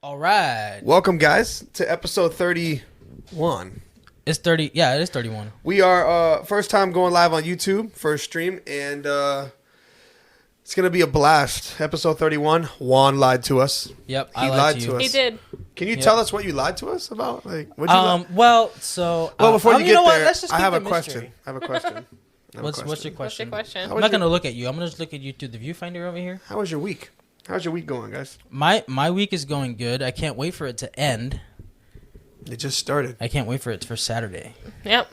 All right. Welcome, guys, to episode 31. It's 30. Yeah, it is 31. We are first time going live on YouTube, first stream, and it's going to be a blast. Episode 31, Juan lied to us. Yep, He lied to us. He did. Can you tell us what you lied to us about? Like, what'd you lie? Well, before you get there, let's just I keep have the a question. mystery. I have a question. What's your What's your question? question? I'm not going to look at you. I'm going to just look at you through the viewfinder over here. How was your week? How's your week going, guys? My week is going good. I can't wait for it to end. It just started. I can't wait for it for Saturday. Yep.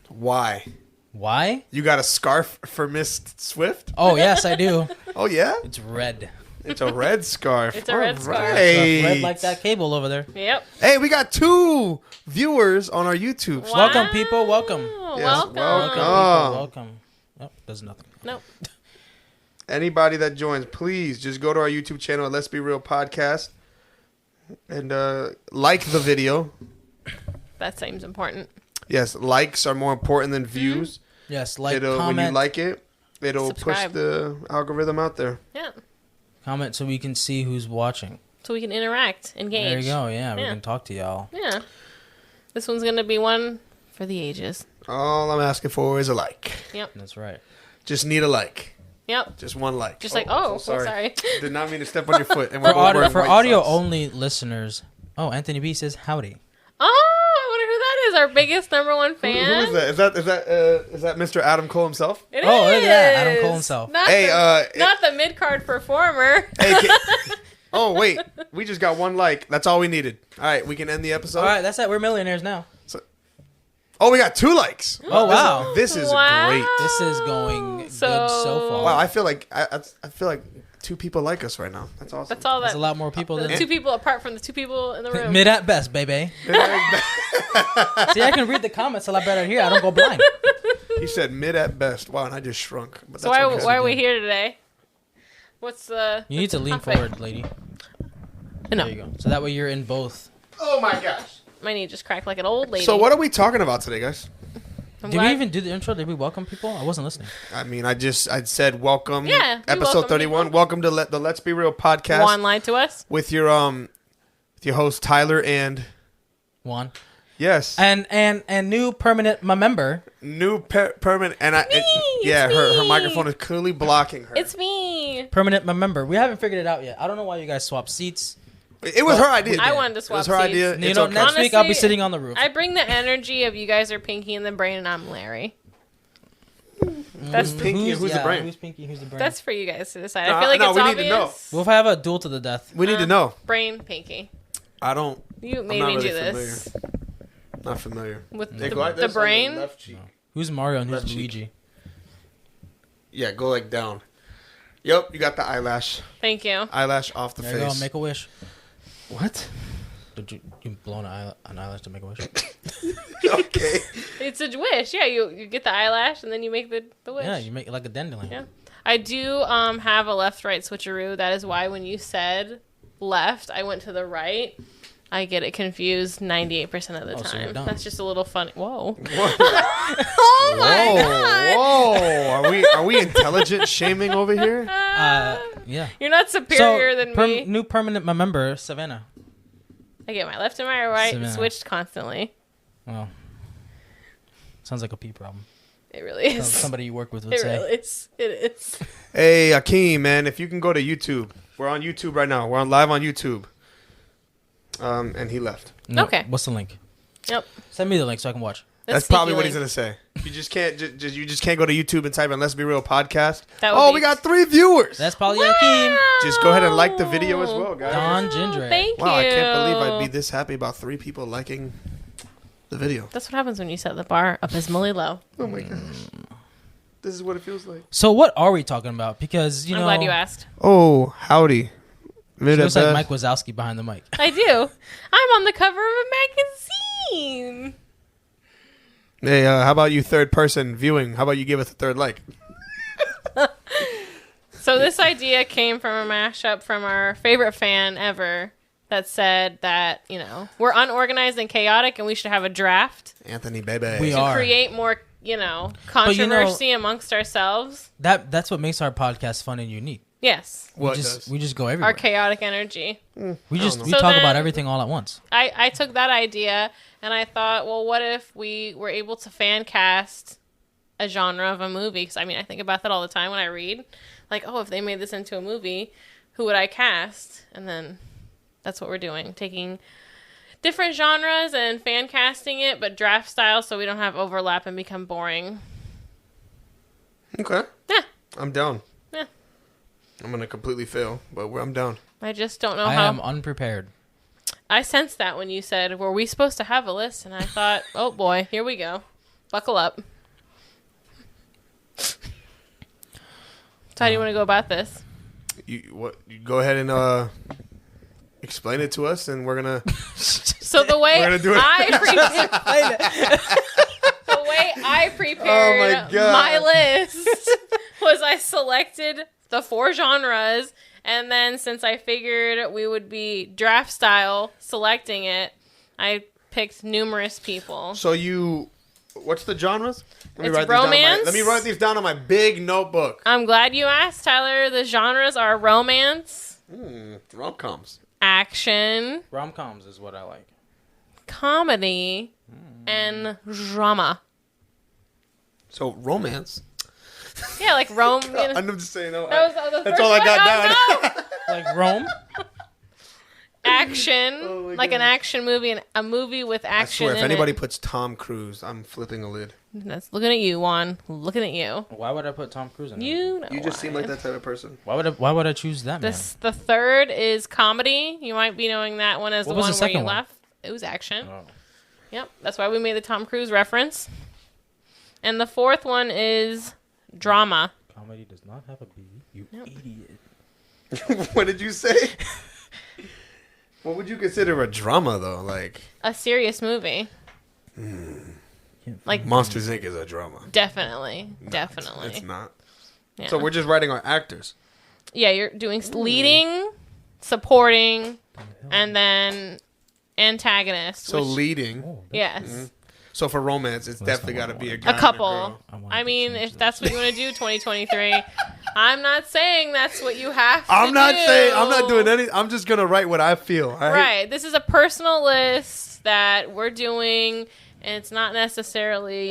Why? Why? You got a scarf for Miss Swift? Oh, yes, I do. Oh, yeah? It's red. It's a red scarf. It's a red scarf. Right. Red like that cable over there. Yep. Hey, we got 2 viewers on our YouTube. Wow. Welcome, people. Welcome. Welcome. Welcome, people. Welcome. Oh, does nothing. Nope. Anybody that joins, please just go to our YouTube channel at Let's Be Real Podcast and like the video. That seems important. Yes, likes are more important than views. Yes, like, When comment. you like it, it'll Subscribe. push the algorithm out there. Yeah. Comment so we can see who's watching. So we can interact, engage. There you go. Yeah, we Yeah. can talk to y'all. Yeah. This one's going to be one for the ages. All I'm asking for is a like. Yep. That's right. Just need a like. Yep. Just one like. Just sorry. Did not mean to step on your foot. And For we're wearing audio, white audio socks. only listeners. Oh, Anthony B says howdy. Oh, I wonder who that is. Our biggest #1 Who fan. is that? Is that Mr. Adam Cole himself? It Oh, look at that. is. Adam Cole himself. Not Hey, not the mid-card performer. Hey, oh wait, we just got 1 like. That's all we needed. All right, we can end the episode. All right, that's it. We're millionaires now. Oh, we got 2 likes. Oh, wow. This is Wow. great. This is going good so far. Wow, I feel like I feel like 2 people like us right now. That's awesome. That's all That's that. a lot more people The than 2 people apart from the 2 people in the room. mid at best, baby. See, I can read the comments a lot better here. I don't go blind. He said mid at best. Wow, and I just shrunk. But So that's okay. why are we here today? What's the... You need to lean topic? forward, lady. No. There you go. So that way you're in both. Oh my gosh. My knee just cracked like an old lady. So what are we talking about today, guys? I'm Did glad- we even do the intro? Did we welcome people? I wasn't listening. I mean, I said welcome. Yeah, we Episode welcome 31. people. Welcome to the Let's Be Real podcast Juan lied to us? with your host Tyler and Juan. yes, And new permanent member. new permanent and It's her me. microphone is clearly blocking her. It's me. Permanent member. We haven't figured it out yet. I don't know why you guys swap seats. It was her idea. I wanted to It swap was her seats. idea. You It's know, okay. next week I'll be Honestly, sitting on the roof. I bring the energy of you guys are Pinky and the Brain and I'm Larry. That's Pinky and who's the brain? Who's Pinky? Who's the brain? That's for you guys to decide. No, I feel like no, it's we need obvious. to know. We'll have a duel to the death. We need to know. Brain, Pinky. I don't. You made not me really do this. Not familiar. With Hey, the, go like the this on brain. left cheek. Who's Mario and who's Left cheek. Luigi? Yeah, go like down. Yep, you got the eyelash. Thank you. Eyelash off the There you face. go. Make a wish. What? Did you blow an eyelash to make a wish? Okay. It's a wish. Yeah, you get the eyelash and then you make the wish. Yeah, you make it like a dandelion. Yeah. I do have a left-right switcheroo. That is why when you said left, I went to the right. I get it confused 98% of the Oh, so you're time. dumb. That's just a little funny. Whoa. Whoa. Oh my god. Whoa. Are we intelligent shaming over here? Yeah. You're not superior So, than me. new permanent member, Savanah. I get my left and my right Savanah. switched constantly. Well, sounds like a pee problem. It really is. Somebody you work with would It say. really is. It is. Hey, Akeem, man, if you can go to YouTube. We're on YouTube right now. We're on live on YouTube. And he left. No, Okay. What's the link? Yep. Send me the link so I can watch. That's sneaky probably what he's link. gonna say. You just can't you just can't go to YouTube and type in Let's Be Real podcast. That would Oh, be- we got 3 viewers. That's probably Akeem. Just go ahead and like the video as well, guys. Don Ginger. Thank Wow, you. I can't believe I'd be this happy about 3 people liking the video. That's what happens when you set the bar abysmally low. Oh my gosh. This is what it feels like. So what are we talking about? Because, you I'm know, glad you asked. Oh, howdy. it looks like Mike Wazowski behind the mic. I do. I'm on the cover of a magazine. Hey, how about you third person viewing? How about you give us a 3rd like? So this idea came from a mashup from our favorite fan ever that said that, you know, we're unorganized and chaotic and we should have a draft Anthony Bebe. We to are. create more, you know, you know- controversy amongst ourselves. That's what makes our podcast fun and unique. Yes. What We just go everywhere. Our chaotic energy. We So talk about then- everything all at once. I took that idea and I thought, well, what if we were able to fan cast a genre of a movie? Because I mean, I think about that all the time when I read. Like, oh, if they made this into a movie, who would I cast? And then that's what we're doing. Taking different genres and fan casting it, but draft style so we don't have overlap and become boring. Okay. Yeah. I'm down. Yeah. I'm going to completely fail, but I'm down. I just don't know I how. am unprepared. I sensed that when you said, were we supposed to have a list? And I thought, oh boy, here we go. Buckle up. So how do you want to go about this? You go ahead and explain it to us, and we're going to... So the way We're gonna do it. the way I prepared my list was I selected the 4 genres, and then since I figured we would be draft style selecting it, I picked numerous people. So what's the genres? It's romance. Let me write these down on my big notebook. I'm glad you asked, Tyler. The genres are romance, Rom-coms. action, Rom-coms is what I like. comedy, and drama. So romance. Yeah, like Rome. I'm just saying. No, That was the that's first all I one. got down. Like Rome? Action, Oh my like an God. action movie, and a movie with I action swear, if in anybody it. puts Tom Cruise, I'm flipping a lid. That's looking at you, Juan. Looking at you. Why would I put Tom Cruise in it? You know You just seem why. like that type of person. Why would I choose that man? The third is comedy. You might be knowing that one as What the was one the where you second one? laugh. It was action. Oh. Yep, that's why we made the Tom Cruise reference. And the fourth one is drama. Comedy does not have a B, you Nope. What idiot. did you say? What would you consider a drama, though? Like A serious movie. Like, Monsters Inc. is a drama. definitely. No, Definitely. It's not. Yeah. So we're just writing our actors. Yeah, you're doing leading, supporting, and then antagonist. So which- leading. Oh, Yes. So for romance, it's Well, that's definitely not got to what I be a want. guy A and couple. girl. wanted I to mean, change if that. that's what you want to do, 2023. I'm not saying that's what you have to I'm not do. saying I'm not doing any. I'm just gonna write what I feel. all right? Right. This is a personal list that we're doing, and it's not necessarily,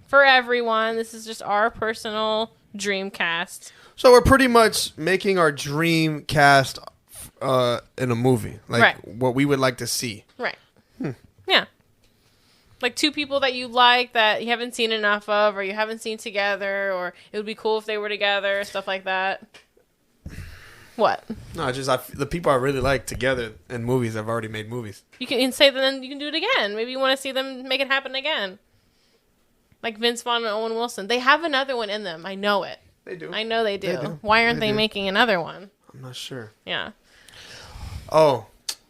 for everyone. This is just our personal dream cast. So we're pretty much making our dream cast in a movie, like Right. what we would like to see. Right. Yeah. Like 2 people that you like that you haven't seen enough of, or you haven't seen together, or it would be cool if they were together, stuff like that. What? No, it's just the people I really like together in movies. I've already made movies. You can say that, then you can do it again. Maybe you want to see them make it happen again. Like Vince Vaughn and Owen Wilson. They have another one in them. I know it. They do. I know they do. They do. Why aren't They they do. making another one? I'm not sure. Yeah. Oh,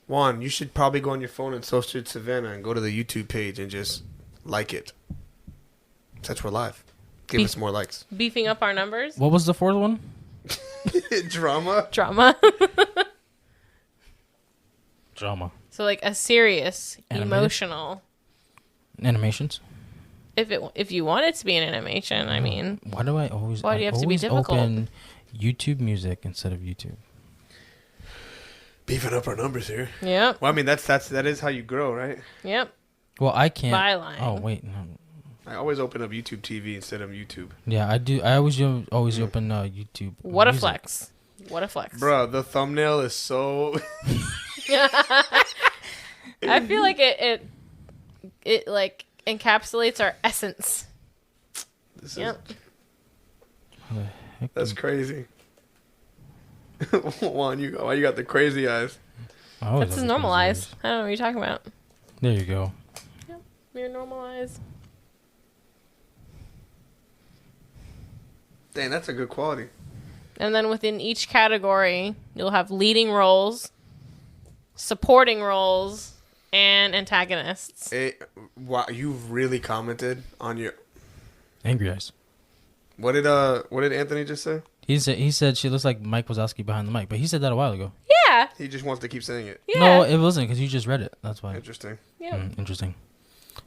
Juan, you should probably go on your phone and search Savanah and go to the YouTube page and just like it. Since we're live, give us more likes. Beefing up our numbers. What was the fourth one? Drama. Drama. Drama. So like a serious, Animated? emotional. Animations. If you want it to be an animation, I mean, Why do I always? Why do you have to be difficult? Open YouTube Music instead of YouTube. Beefing up our numbers here. yep, Well, I mean that is how you grow, right? yep. Well, I can't. Byline. Oh wait, no. I always open up YouTube TV instead of YouTube. Yeah, I do. I always open YouTube. What a Music. flex. What a flex. Bro, the thumbnail is so. I feel like it like encapsulates our essence. This Yep. is, that's crazy. Juan, why you got the crazy eyes? I always That's have his the normal eyes. crazy I don't know what you're talking about. There you go. Your normal eyes. Dang, that's a good quality. And then within each category, you'll have leading roles, supporting roles, and antagonists. Wow, you really commented on your. Angry eyes. What did Anthony just say? He said she looks like Mike Wazowski behind the mic, but he said that a while ago. Yeah. He just wants to keep saying it. Yeah. No, it wasn't because you just read it. That's why. Interesting. Yeah. Interesting.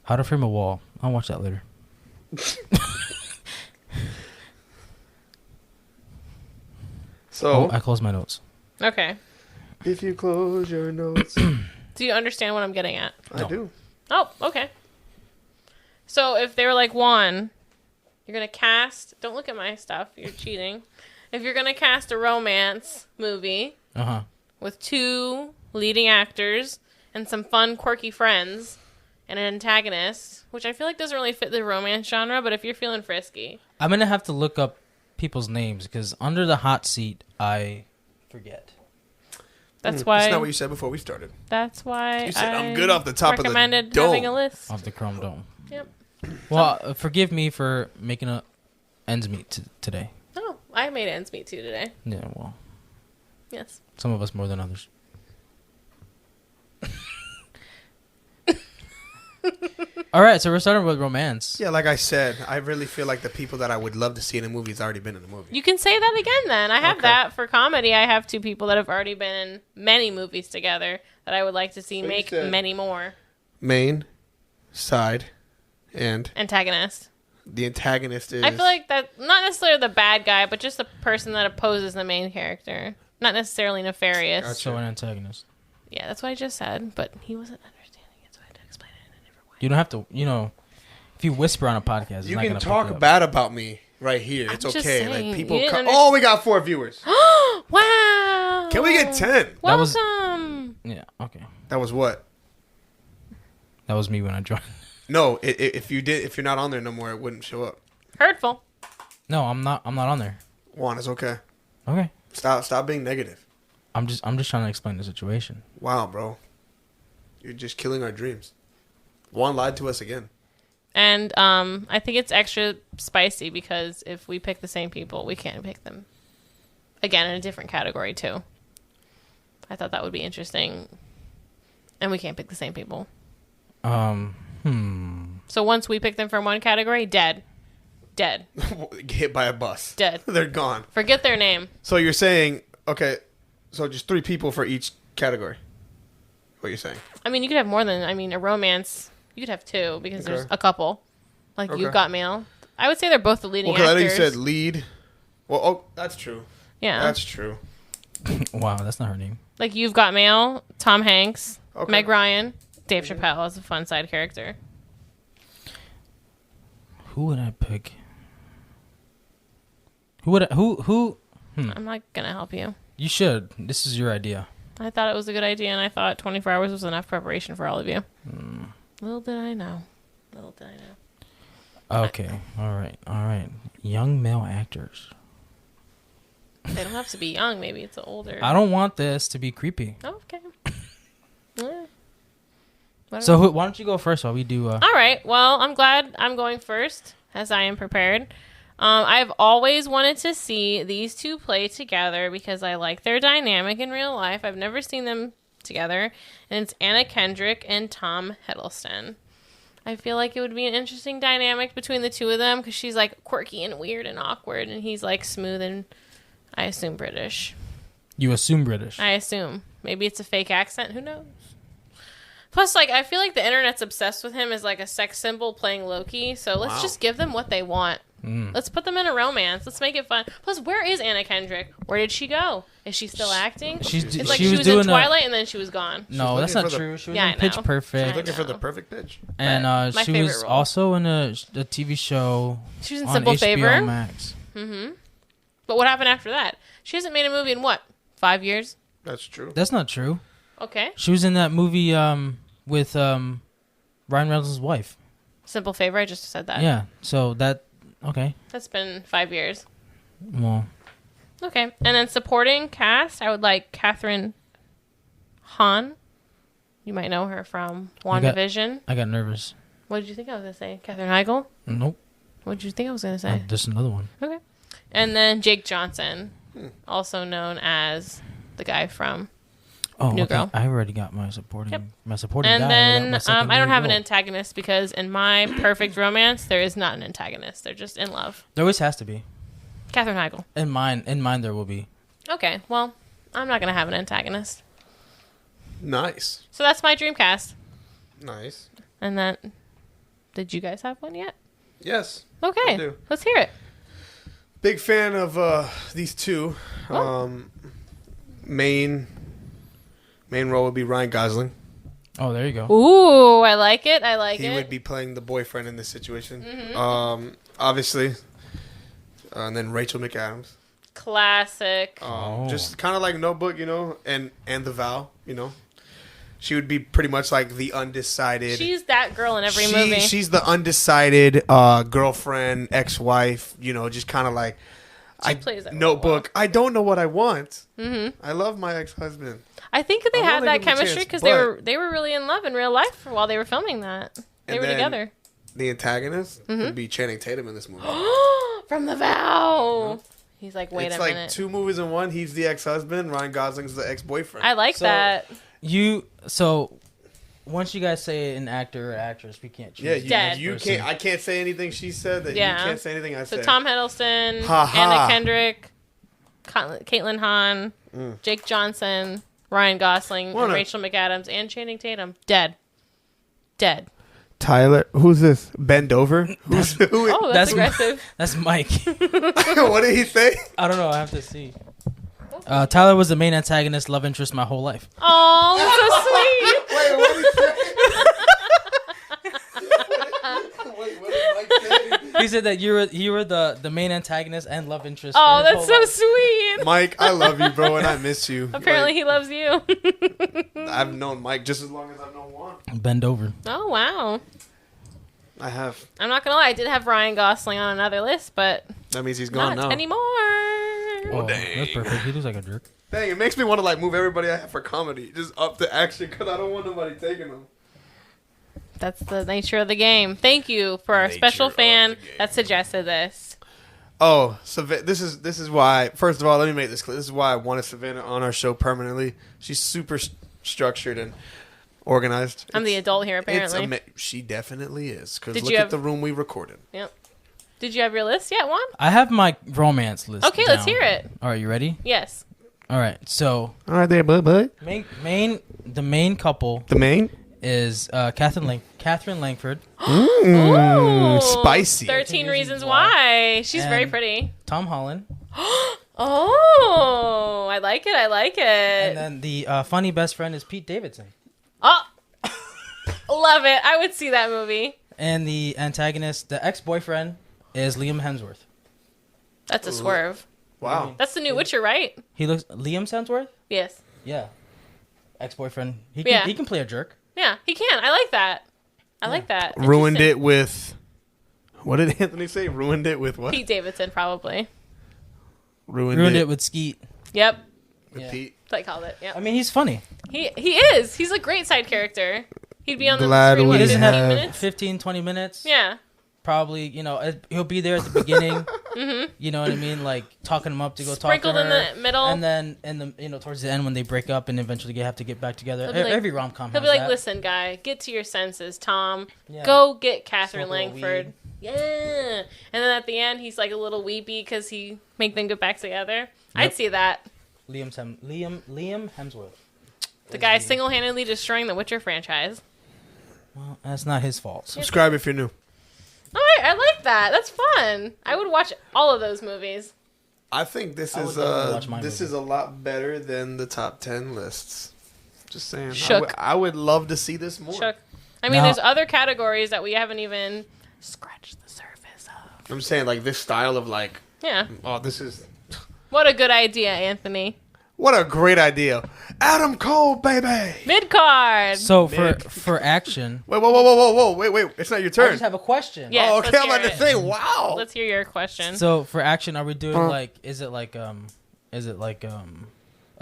How to frame a wall. I'll watch that later. So I close my notes. Okay. if you close your notes, Do you understand what I'm getting at? I do. Oh, okay. So if they were like, Juan, you're going to cast... Don't look at my stuff. You're cheating. If you're going to cast a romance movie with 2 leading actors and some fun, quirky friends and an antagonist, which I feel like doesn't really fit the romance genre, but if you're feeling frisky... I'm going to have to look up people's names because under the hot seat, I forget. That's why... That's not what you said before we started. That's why You said I'm good off the top of the recommended dome. having a list. Off the Chrome Dome. Yep. Well, forgive me for making a ends meet today. Oh, I made ends meet too today. Yeah, well, Yes. some of us more than others. All right, so we're starting with romance. Yeah, like I said, I really feel like the people that I would love to see in a movie has already been in a movie. You can say that again then. I have Okay. that for comedy. I have 2 people that have already been in many movies together that I would like to see So you make said- many more. Main, side, and Antagonist. the antagonist is... I feel like that, not necessarily the bad guy, but just the person that opposes the main character. Not necessarily nefarious. Gotcha. So an antagonist. Yeah, that's what I just said, but he wasn't understanding it, so I had to explain it in a different way. You don't have to, if you whisper on a podcast, it's You not can gonna pick talk you up. bad about me right here. I'm It's just okay. saying, Like people you didn't Oh, we got 4 viewers. Wow! Can we get 10? That was- Welcome! Yeah, okay. That was what? That was me when I joined. No, if you're not on there no more, it wouldn't show up. Hurtful. No, I'm not on there. Juan, it's okay. Okay. Stop being negative. I'm just trying to explain the situation. Wow, bro. You're just killing our dreams. Juan lied to us again. And I think it's extra spicy because if we pick the same people, we can't pick them again in a different category too. I thought that would be interesting. And we can't pick the same people. So once we pick them from one category, dead. Dead. Hit by a bus. Dead. They're gone. Forget their name. So you're saying, okay, so just 3 people for each category. What you're saying? I mean, you could have more than, a romance. You could have 2 because there's Okay. a couple. Like Okay. You've Got Mail. I would say they're both the leading Well, because I know you actors. said lead. Well, oh, that's true. Yeah. That's true. Wow, that's not her name. Like You've Got Mail, Tom Hanks, Okay. Meg Ryan, Dave Chappelle as a fun side character. Who would I pick? Who? I'm not going to help you. You should. This is your idea. I thought it was a good idea, and I thought 24 hours was enough preparation for all of you. Little did I know. Little did I know. Okay. All right. Young male actors. They don't have to be young. Maybe it's older. I don't want this to be creepy. Oh, okay. Yeah. Whatever. So why don't you go first while we do... All right. Well, I'm glad I'm going first, as I am prepared. I've always wanted to see these 2 play together because I like their dynamic in real life. I've never seen them together. And it's Anna Kendrick and Tom Hiddleston. I feel like it would be an interesting dynamic between the 2 of them because she's like quirky and weird and awkward, and he's like smooth and, I assume, British. You assume British. I assume. Maybe it's a fake accent. Who knows? Plus, I feel like the internet's obsessed with him as like a sex symbol playing Loki. So let's just give them what they want. Let's put them in a romance. Let's make it fun. Plus, where is Anna Kendrick? Where did she go? Is she still acting? It's like she was in Twilight and then she was gone. No, that's looking not for the- true. She was Yeah, in I Pitch know. Perfect. I Looking for the know. perfect pitch. And My she favorite was role. also in a TV show She was in on Simple HBO Favor. Max. But what happened after that? She hasn't made a movie in what? 5 years? That's true. That's not true. Okay. She was in that movie with Ryan Reynolds' wife. Simple Favor. I just said that. Yeah. So that okay. That's been 5 years. Well, Okay. And then supporting cast, I would like Catherine Hahn. You might know her from WandaVision. I got nervous. What did you think I was going to say? Catherine Heigl? Nope. What did you think I was going to say? There's another one. Okay. And then Jake Johnson, also known as the guy from Oh, New okay. Girl. I already got my supporting. Yep. My supporting And guy. then my second I don't lead have an role. antagonist because in my perfect romance, there is not an antagonist. They're just in love. There always has to be. Catherine Heigl. In mine, there will be. Okay, well, I'm not going to have an antagonist. Nice. So that's my dream cast. Nice. And that... Did you guys have one yet? Yes. Okay, I do. let's hear it. Big fan of these 2. Main role would be Ryan Gosling. Oh, there you go. Ooh, I like it. I like He it. would be playing the boyfriend in this situation. Mm-hmm. Obviously. And then Rachel McAdams. Classic. Just kind of like Notebook, you know, and The Vow, you know. She would be pretty much like the undecided. She's that girl in every movie. She's the undecided girlfriend, ex-wife, you know, just kind of like. She plays that Notebook. well. I don't know what I want. Mm-hmm. I love my ex-husband. I think they I had wanna that give him a chemistry chance, because but- they were really in love in real life while they were filming that. They And were then together. The antagonist would be Channing Tatum in this movie. From The Vow. He's like, wait It's a like minute. 2 movies in one. He's the ex-husband. Ryan Gosling's the ex-boyfriend. I like So- that. So once you guys say an actor or actress, we can't choose. Dead. you person. can't. I can't say anything she said. That Yeah. you can't say anything I So said. Tom Hiddleston, Ha ha. Anna Kendrick, Caitlin Hahn, Jake Johnson, Ryan Gosling, and Wanna- Rachel McAdams, and Channing Tatum. Dead. Tyler, who's this? Bend over. Who? Oh, that's That's- aggressive. That's Mike. What did he say? I don't know. I have to see. Tyler was the main antagonist, love interest my whole life. Oh, so sweet. Wait, what did he say? Wait, what did Mike say? He said that you were the main antagonist and love interest. Oh, for his that's whole so life. sweet. Mike, I love you, bro, and I miss you. Apparently, he loves you. I've known Mike just as long as I've known Juan. Bend over. Oh, wow. I have. I'm not going to lie. I did have Ryan Gosling on another list, but That means he's gone not now. anymore. Oh, dang. that's perfect. He looks like a jerk. Dang, it makes me want to like move everybody I have for comedy just up to action because I don't want nobody taking them. That's the nature of the game. Thank you for our Nature special of fan the game. that suggested this. Oh, so this is why. First of all, let me make this clear. This is why I wanted Savanah on our show permanently. She's super structured and organized. I'm the adult here, It's apparently. she definitely is. Because Did look you at have- the room we recorded. Yep. Did you have your list yet, Juan? I have my romance list. Okay, let's down. hear it. All right, you ready? Yes. All right. So All right, there, bud. the main couple The main. is Catherine Langford, Ooh, spicy. 13 Reasons Why. She's very And- pretty. Tom Holland, Oh, I like it. I like and it. then the funny best friend is Pete Davidson, Oh, love it. I would see that movie. and the antagonist, the ex-boyfriend, is Liam Hemsworth. That's a swerve. Wow. That's the new Witcher, right? He looks Liam Hemsworth. Yes. Yeah, ex-boyfriend. He Yeah. can play a jerk. Yeah, he can. I like that. I like that. Ruined Interesting. it with. What did Anthony say? Ruined it with what? Pete Davidson, probably. Ruined it with Skeet. Yep. with Yeah. Pete. That's what I called it. I Yep. mean, he's funny. He is. He's a great side character. He'd be on the Glad screen, we what, He doesn't 15 have minutes? 15, 20 minutes. Yeah. Probably, he'll be there at the beginning. You know what I mean? Like talking him up to go Sprinkled talk to her. in the middle. And then towards the end when they break up and eventually have to get back together. He'll be like- Every rom-com He'll has be like, that. listen, guy, get to your senses, Tom. Yeah. Go get Catherine Smoke a little Langford. weed. Yeah. And then at the end, he's like a little weepy because he make them get back together. I'd see that. Liam Hemsworth. The guy single-handedly destroying the Witcher franchise. Well, that's not his fault. Subscribe if you're new. All right, I like that. That's fun. I would watch all of those movies. I think this I would is definitely watch my this movie. is a lot better than the top 10 lists. Just saying. Shook. I would love to see this more. Chuck. I mean, Now- there's other categories that we haven't even scratched the surface of. I'm saying like this style of like, Yeah. oh, this is What a good idea, Anthony. what a great idea. Adam Cole, baby. Mid-card. So Mick. for action, Wait, whoa, wait. It's not your I turn. just have a question. Yeah. Yes, oh, okay. let's I'm about hear to it. say, wow. Let's hear your question. So for action, are we doing like is it like a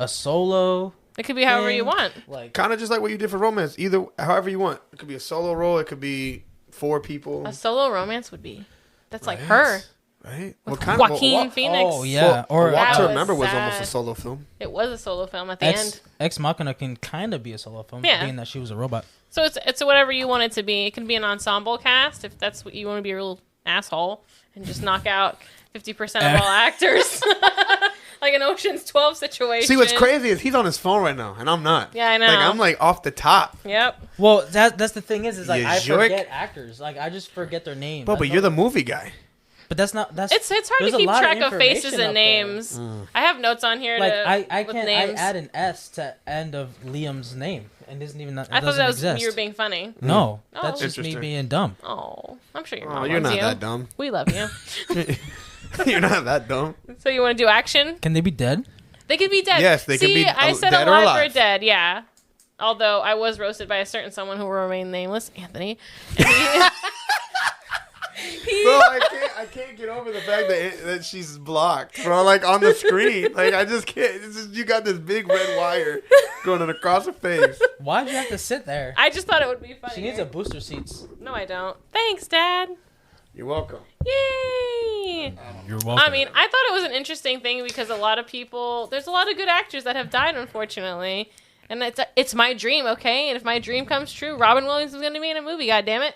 solo It could be however you thing? want. Like Kind of just like what you did for romance. Either, however you want. It could be a solo role. It could be 4 people. A solo romance would be. That's like Right? her. Right? With What Joaquin Phoenix. Oh yeah, or A Walk That to was Remember was almost a sad. solo film. It was a solo film at the end. Ex Machina can kind of be a solo film, Yeah. being that she was a robot. So it's whatever you want it to be. It can be an ensemble cast if that's what you want to be a real asshole and just knock out 50% of all actors. Like an Ocean's 12 situation. See, what's crazy is he's on his phone right now, and I'm not. Yeah, I know. Like, I'm like off the top. Yep. Well, that's the thing is like You I jerk. forget actors. Like I just forget their names. But you're the movie guy. But that's not. That's It's hard there's to a keep lot of track of faces information and up there. names. I have notes on here Like to I with can't. names. I add an S to end of Liam's name, and isn't even. It I thought doesn't that was exist. you were being funny. No, Oh. that's just me Interesting. being dumb. Oh, I'm sure your Oh, mom you're loves not you. that dumb. We love you. You're not that dumb. So you want to do action? Can they be dead? They could be dead. Yes, they could See, be I said dead or alive alive. or dead. Yeah. Although I was roasted by a certain someone who will remain nameless, Anthony. And Bro, I can't get over the fact that she's blocked, bro. Like on the screen, like I just can't. It's just, you got this big red wire going across her face. Why'd you have to sit there? I just thought it would be funny. She needs a booster seats. No, I don't. Thanks, Dad. You're welcome. Yay! You're welcome. I mean, I thought it was an interesting thing because a lot of people, there's a lot of good actors that have died, unfortunately. And it's my dream, okay? And if my dream comes true, Robin Williams is going to be in a movie, goddammit.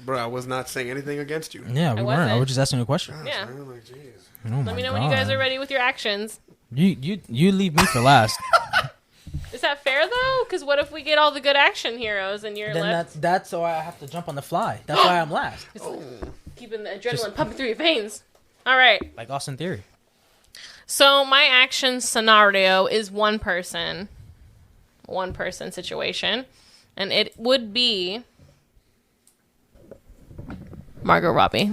Bro, I was not saying anything against you. yeah, we weren't. I wasn't. was just asking you a question. Gosh, Yeah. man, like, jeez. Oh Let me know when you guys are ready with your actions. You leave me for last. Is that fair, though? Because what if we get all the good action heroes and you're Then left that's why I have to jump on the fly. That's why I'm last. keeping the adrenaline pumping through your veins? All right. Like Austin Theory. So my action scenario is one person situation, and it would be Margot Robbie.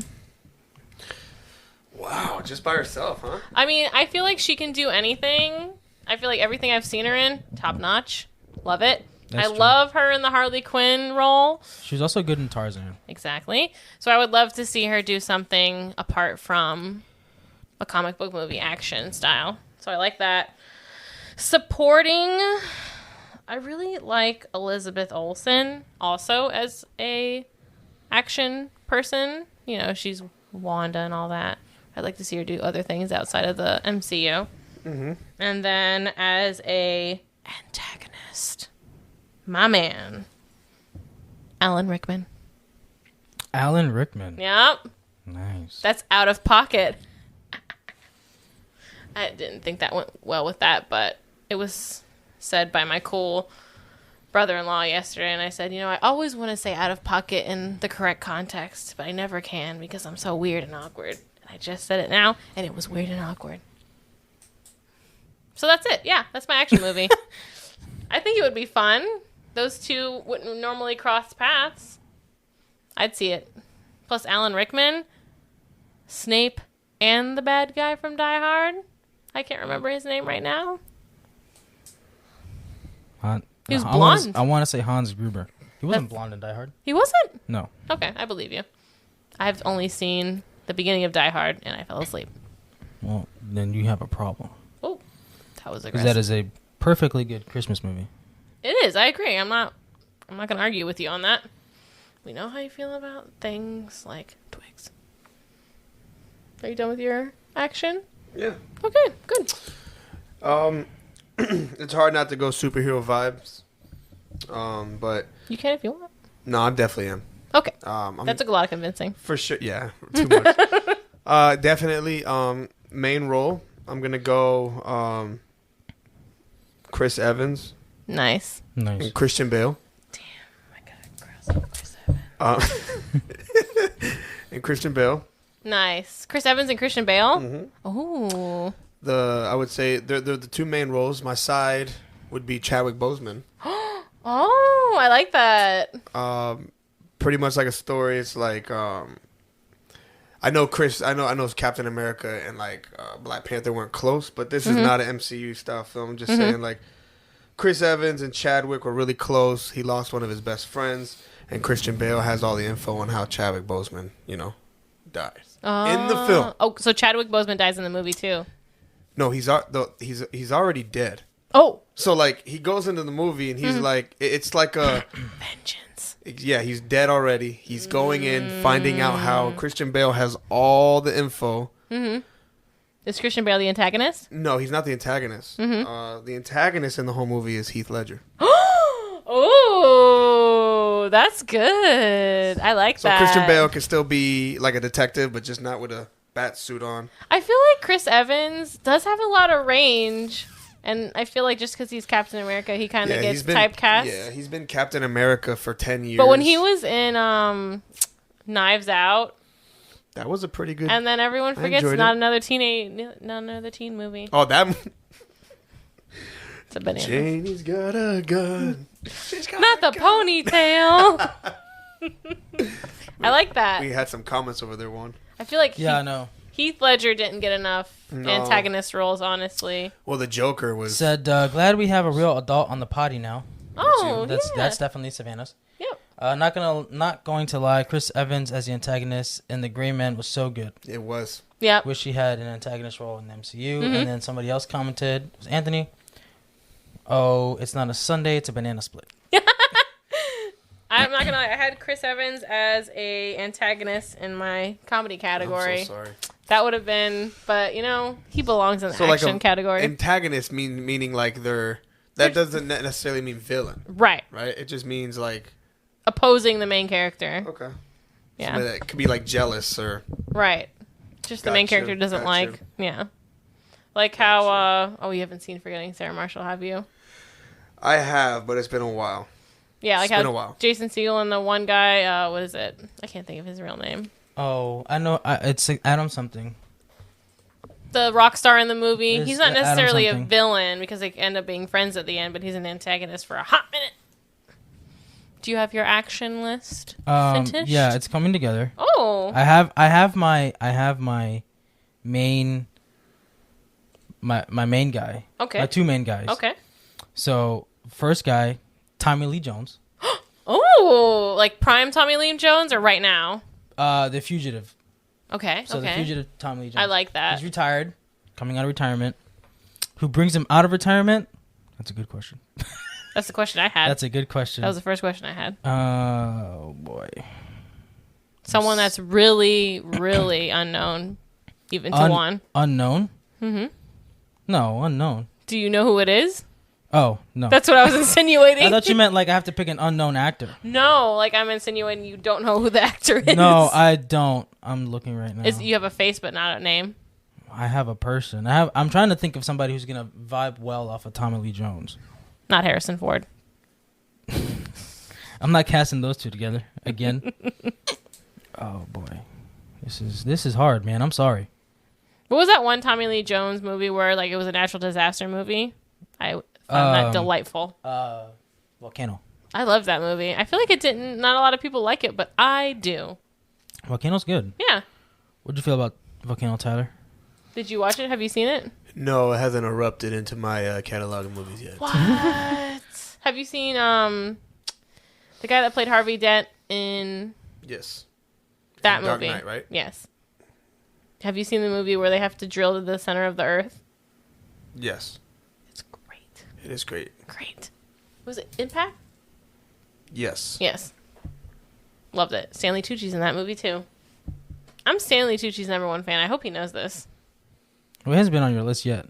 Wow, just by herself, huh? I mean, I feel like she can do anything. I feel like everything I've seen her in, top notch. Love it. That's I true. love her in the Harley Quinn role. She was also good in Tarzan. Exactly. So I would love to see her do something apart from a comic book movie action style. So I like that. Supporting, I really like Elizabeth Olsen also as a action person. You know, she's Wanda and all that. I'd like to see her do other things outside of the MCU. Mm-hmm. And then as a antagonist, my man, Alan Rickman. Alan Rickman. Yep. Nice. That's out of pocket. I didn't think that went well with that, but it was said by my cool brother-in-law yesterday, and I said, you know, I always want to say out of pocket in the correct context, but I never can because I'm so weird and awkward. And I just said it now, and it was weird and awkward. So that's it. Yeah, that's my action movie. I think it would be fun. Those two wouldn't normally cross paths. I'd see it. Plus Alan Rickman, Snape, and the bad guy from Die Hard. I can't remember his name right now. He was blonde. I want to say Hans Gruber. He wasn't blonde in Die Hard. He wasn't? No. Okay, I believe you. I've only seen the beginning of Die Hard, and I fell asleep. Well, then you have a problem. Oh, that was Because aggressive. that is a perfectly good Christmas movie. It is. I agree. I'm not going to argue with you on that. We know how you feel about things like twigs. Are you done with your action? Yeah. Okay, good. It's hard not to go superhero vibes. But You can if you want. no, I definitely am. Okay, I'm that took a lot of convincing. for sure. Yeah, too much. Definitely. Main role. I'm gonna go. Chris Evans Nice. Nice. and Christian Bale. I got Chris Evans. And Christian Bale. Nice. Chris Evans and Christian Bale? Mhm. Oh. I would say they're the two main roles. My side would be Chadwick Boseman. Oh, I like that. Pretty much like a story. It's like I know Captain America and like Black Panther weren't close, but this is not an MCU style film. I'm just saying like Chris Evans and Chadwick were really close. He lost one of his best friends, and Christian Bale has all the info on how Chadwick Boseman, dies in the film. Oh, so Chadwick Boseman dies in the movie too. No, he's already dead. Oh. So like he goes into the movie and he's like, it's like a Vengeance. yeah, he's dead already. He's going in, finding out how Christian Bale has all the info. Is Christian Bale the antagonist? No, he's not the antagonist. The antagonist in the whole movie is Heath Ledger. Oh, that's good. I like So that. Christian Bale can still be like a detective, but just not with a bat suit on. I feel like Chris Evans does have a lot of range. And I feel like just because he's Captain America, he kind of gets typecast. Yeah, he's been Captain America for 10 years. But when he was in Knives Out, That was a pretty good. And then everyone forgets enjoyed not it. another teen movie. Oh, that. It's a banana. Janie's got a gun. Not the ponytail. I like that. We had some comments over there, Juan. I feel like Yeah, I know. Heath Ledger didn't get enough No. antagonist roles, honestly. Well, the Joker was. Said, glad we have a real adult on the potty now. Oh, That's yeah. that's definitely Savannah's. Yep. Not going to lie, Chris Evans as the antagonist in The Gray Man was so good. It was. Yep. Wish he had an antagonist role in the MCU. Mm-hmm. And then somebody else commented, it was Anthony. Oh, it's not a Sunday, it's a banana split. I'm not gonna lie. I had Chris Evans as a antagonist in my comedy category. I'm so sorry. That would have been, but he belongs in the So like action category. Antagonist meaning like they're. That doesn't necessarily mean villain, Right. right? It just means like. Opposing the main character. Okay. Yeah. Somebody that could be like jealous or. Right. Just the main Gotcha, character doesn't gotcha. like. Yeah. Like how, you haven't seen Forgetting Sarah Marshall, have you? I have, but it's been a while. Yeah, like It's been how a while. Jason Segel and the one guy, what is it? I can't think of his real name. Oh, I know. It's Adam something. The rock star in the movie. It's He's not Adam necessarily a something. villain because they end up being friends at the end, but he's an antagonist for a hot minute. Do you have your action list finished? Yeah, it's coming together. Oh. I have my main my main guy. Okay. My two main guys. Okay. So first guy, Tommy Lee Jones. Oh, like prime Tommy Lee Jones or right now? The Fugitive. Okay. So okay. the Fugitive Tommy Lee Jones. I like that. He's retired, coming out of retirement. Who brings him out of retirement? That's a good question. That's the question I had. That's a good question. That was the first question I had. Oh boy. Someone that's really, really unknown, even to Juan. Unknown? Mm-hmm. No, unknown. Do you know who it is? Oh, no. That's what I was insinuating. I thought you meant like I have to pick an unknown actor. No, like I'm insinuating you don't know who the actor is. No, I don't. I'm looking right now. You have a face but not a name. I have a person. I'm trying to think of somebody who's gonna vibe well off of Tommy Lee Jones. Not Harrison Ford. I'm not casting those two together again. Oh boy, this is hard, man. I'm sorry. What was that one Tommy Lee Jones movie where like it was a natural disaster movie? I found that delightful. Volcano. I love that movie. I feel like it didn't. Not a lot of people like it, but I do. Volcano's good. Yeah. What'd you feel about Volcano, Tyler? Did you watch it? Have you seen it? No, it hasn't erupted into my catalog of movies yet. What? Have you seen the guy that played Harvey Dent in Yes. that In Dark movie? Knight, right? Yes. Have you seen the movie where they have to drill to the center of the earth? Yes. It's great. It is great. Great. Was it Impact? Yes. Yes. Loved it. Stanley Tucci's in that movie too. I'm Stanley Tucci's #1 fan. I hope he knows this. Well, it hasn't been on your list yet.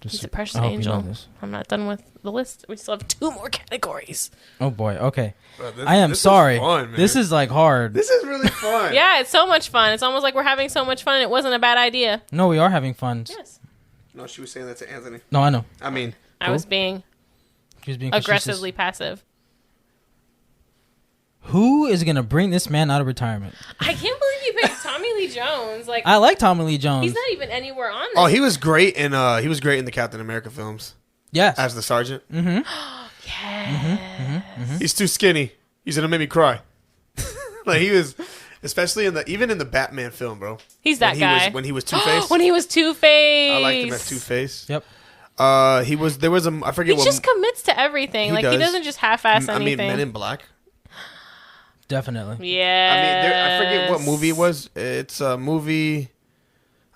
He's a precious I hope you angel. know this. I'm not done with the list. We still have 2 more categories. Oh boy. Okay. Bro, I am this is sorry. fun, man. This is like hard. This is really fun. Yeah, it's so much fun. It's almost like we're having so much fun. It wasn't a bad idea. No, we are having fun. Yes. No, she was saying that to Anthony. No, I know. I mean, I was being She was being aggressively passive. Who is gonna bring this man out of retirement? I can't believe you picked Tommy Lee Jones. Like I like Tommy Lee Jones. he's not even anywhere on this. oh, he was great in the Captain America films Yes. as the sergeant. Yes. He's too skinny. He's gonna make me cry. Like he was, especially even in the Batman film, bro. He's that guy. When he was Two Face. When he was Two-Face. I liked him as Two Face. Yep. I forget He what. just commits to everything. He Like he does. doesn't just half-ass I mean, anything. Men in Black. Definitely. Yeah. I forget what movie it was. It's a movie.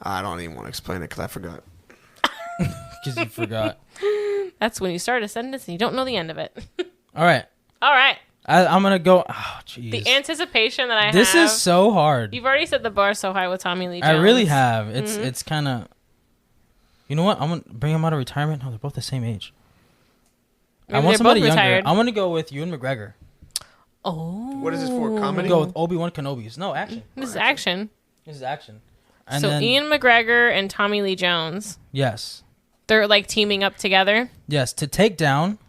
I don't even want to explain it because I forgot. Because you forgot. That's when you start a sentence and you don't know the end of it. All right. All right. I'm gonna go. Oh, jeez. The anticipation that I have. This is so hard. You've already set the bar so high with Tommy Lee Jones. I really have. It's kind of. You know what? I'm gonna bring him out of retirement. No, they're both the same age. Maybe I want they're somebody both younger. retired. I'm gonna go with Ewan McGregor. Oh. What is this for? I'm gonna Comedy? go with Obi-Wan Kenobi's. No, action. This is action. This is action. And So then, Ian McGregor and Tommy Lee Jones. Yes. They're like teaming up together. Yes, to take down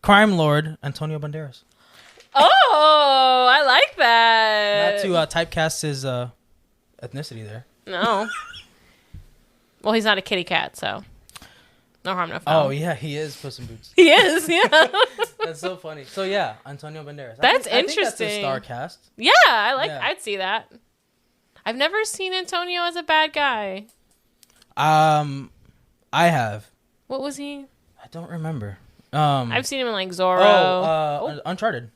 crime lord Antonio Banderas. Oh, I like that. Not to typecast his ethnicity there. No. Well, he's not a kitty cat, so no harm, no foul. Oh yeah, he is Puss in Boots. He is, yeah. That's so funny. So yeah, Antonio Banderas. That's I think that's interesting. a star cast. Yeah, Yeah. I'd see that. I've never seen Antonio as a bad guy. I have. What was he? I don't remember. I've seen him in like Zorro. Uncharted.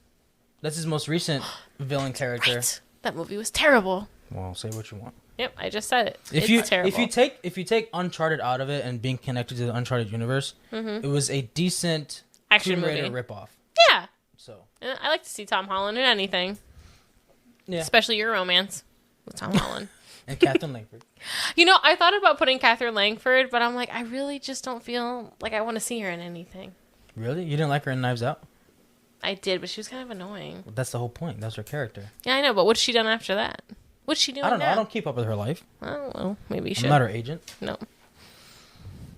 That's his most recent villain character. Right. That movie was terrible. Well, say what you want. Yep, I just said it. It's terrible. If you take Uncharted out of it and being connected to the Uncharted universe, it was a decent action Tomb Raider movie ripoff. Yeah. So And I like to see Tom Holland in anything. yeah, Especially your romance with Tom Holland. and Catherine Langford. You know, I thought about putting Catherine Langford, but I'm like, I really just don't feel like I want to see her in anything. Really? You didn't like her in Knives Out? I did, but she was kind of annoying. Well, that's the whole point. That's her character. Yeah, I know, but what's she done after that? What's she doing I don't know. now? I don't keep up with her life. Oh, well, maybe you should. I'm not her agent. No.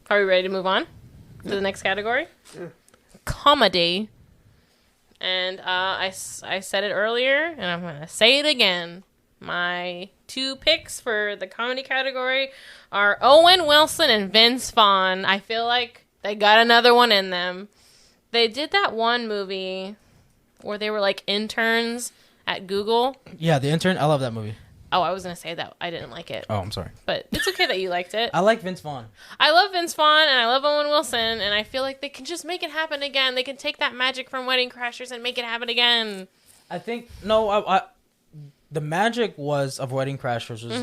Are we ready to move on to the next category? Yeah. Comedy. And I said it earlier, and I'm going to say it again. My 2 picks for the comedy category are Owen Wilson and Vince Vaughn. I feel like they got another one in them. They did that one movie where they were like interns at Google. Yeah, The Intern. I love that movie. Oh, I was going to say that. I didn't like it. Oh, I'm sorry. But it's okay that you liked it. I like Vince Vaughn. I love Vince Vaughn and I love Owen Wilson, and I feel like they can just make it happen again. They can take that magic from Wedding Crashers and make it happen again. I think the magic of Wedding Crashers was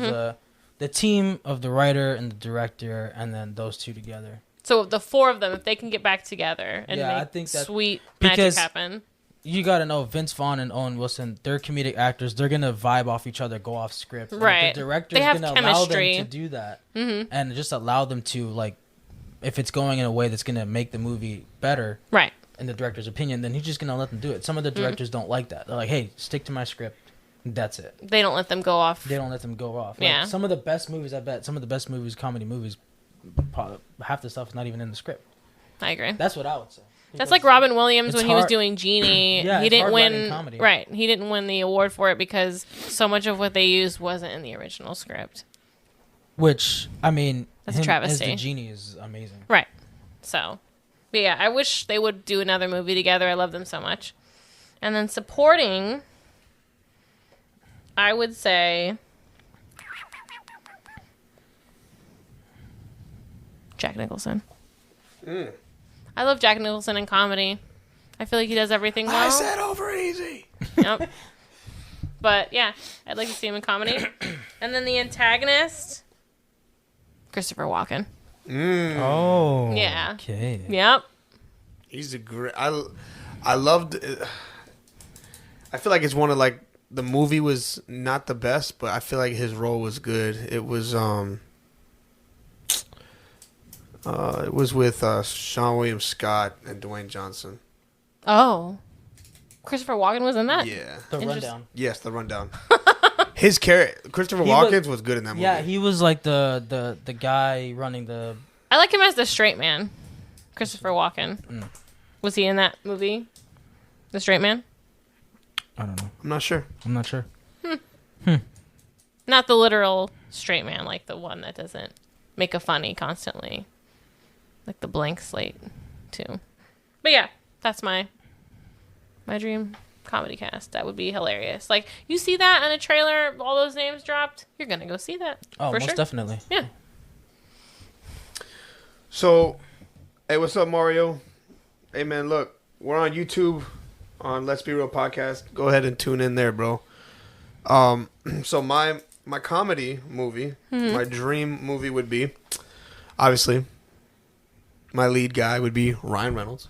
the team of the writer and the director, and then those two together. So the 4 of them, if they can get back together and I make think that, sweet magic happen. You got to know Vince Vaughn and Owen Wilson, they're comedic actors. They're going to vibe off each other, go off script. Right. Like, the director's going to allow them to do that. Mm-hmm. And just allow them to, like, if it's going in a way that's going to make the movie better, right, in the director's opinion, then he's just going to let them do it. Some of the directors don't like that. They're like, hey, stick to my script. That's it. They don't let them go off. They don't let them go off. Yeah. Like, some of the best movies, comedy movies, half the stuff is not even in the script. I agree. That's what I would say. That's like Robin Williams when he was doing Genie. Yeah, he didn't win. comedy. Right. He didn't win the award for it because so much of what they used wasn't in the original script. Which, I mean, that's a travesty. As the Genie is amazing. Right. So, but yeah, I wish they would do another movie together. I love them so much. And then supporting, I would say Jack Nicholson. I love Jack Nicholson in comedy. I feel like he does everything well. I said over easy. Yep. But yeah, I'd like to see him in comedy. And then the antagonist, Christopher Walken. Oh. Yeah. Okay. Yep. He's a great. I loved. I feel like it's one of like the movie was not the best, but I feel like his role was good. It was with Sean William Scott and Dwayne Johnson. Oh. Christopher Walken was in that? Yeah. The Rundown. Yes, The Rundown. His character, Christopher Walken, was good in that movie. Yeah, he was like the guy running the... I like him as the straight man. Christopher Walken. Was he in that movie? The straight man? I don't know. I'm not sure. Not the literal straight man, like the one that doesn't make a funny constantly. Like the blank slate, too. But yeah, that's my dream comedy cast. That would be hilarious. Like, you see that on a trailer, all those names dropped, you're going to go see that. Oh, for most sure. definitely. Yeah. So, hey, what's up, Mario? Hey, man, look, we're on YouTube on Let's Be Real Podcast. Go ahead and tune in there, bro. So my comedy movie, my dream movie would be, obviously, my lead guy would be Ryan Reynolds.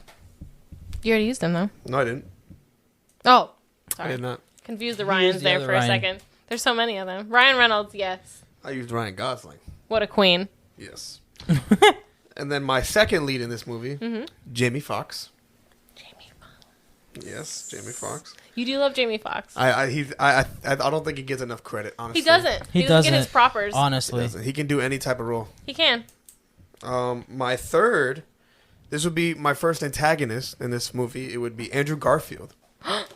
You already used him, though. No, I didn't. Oh, I sorry. did not. Confused the He Ryans used the there other for Ryan. a second. There's so many of them. Ryan Reynolds, yes. I used Ryan Gosling. What a queen. Yes. And then my second lead in this movie, Jamie Foxx. Jamie Foxx. Yes, Jamie Foxx. You do love Jamie Foxx. I don't think he gets enough credit, honestly. He doesn't. He doesn't get his doesn't, propers. Honestly. He can do any type of role. He can. My third, this would be my first antagonist in this movie. It would be Andrew Garfield.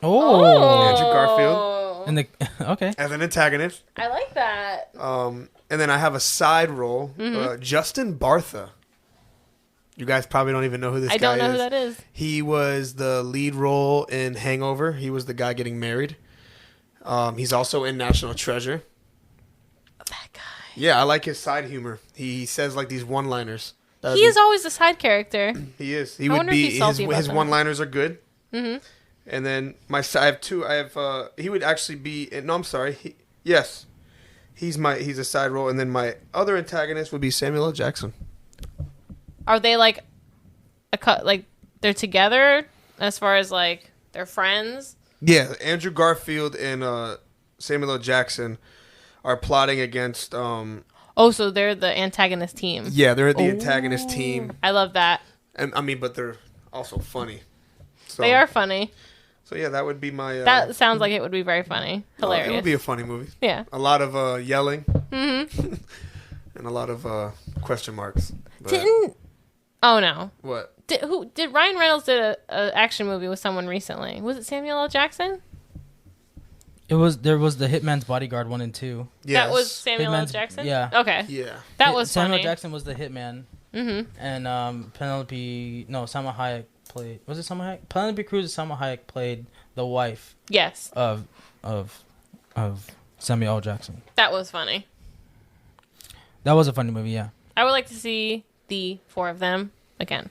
Oh. Andrew Garfield. And the okay. As an antagonist. I like that. And then I have a side role, Justin Bartha. You guys probably don't even know who this guy is. I don't know who that is. He was the lead role in Hangover. He was the guy getting married. He's also in National Treasure. That guy. Yeah, I like his side humor. He says like these one-liners. He is always the side character. He is. I wonder if he's salty about his that. one-liners are good. Mm-hmm. And then I have two. He would actually be. No, I'm sorry. Yes, he's a side role. And then my other antagonist would be Samuel L. Jackson. Are they like they're together as far as like they're friends? Yeah, Andrew Garfield and Samuel L. Jackson are plotting against. So they're the antagonist team. Yeah, they're the antagonist team. I love that. And but they're also funny. So, They are funny. So yeah, that would be my. That sounds like it would be very funny. Hilarious. It would be a funny movie. Yeah. A lot of yelling. Mm-hmm. And a lot of question marks. But Oh no. what? Did Ryan Reynolds did a action movie with someone recently? Was it Samuel L. Jackson? There was the Hitman's Bodyguard 1 and 2. Yes. That was Samuel L. Hitman's- Jackson? yeah. Okay. Yeah. That was Samuel funny. Jackson was the hitman, Mm-hmm. and Salma Hayek played. Was it Salma Hayek? Penelope Cruz and Salma Hayek played the wife Yes. of Samuel L. Jackson. That was funny. That was a funny movie. Yeah. I would like to see the four of them again.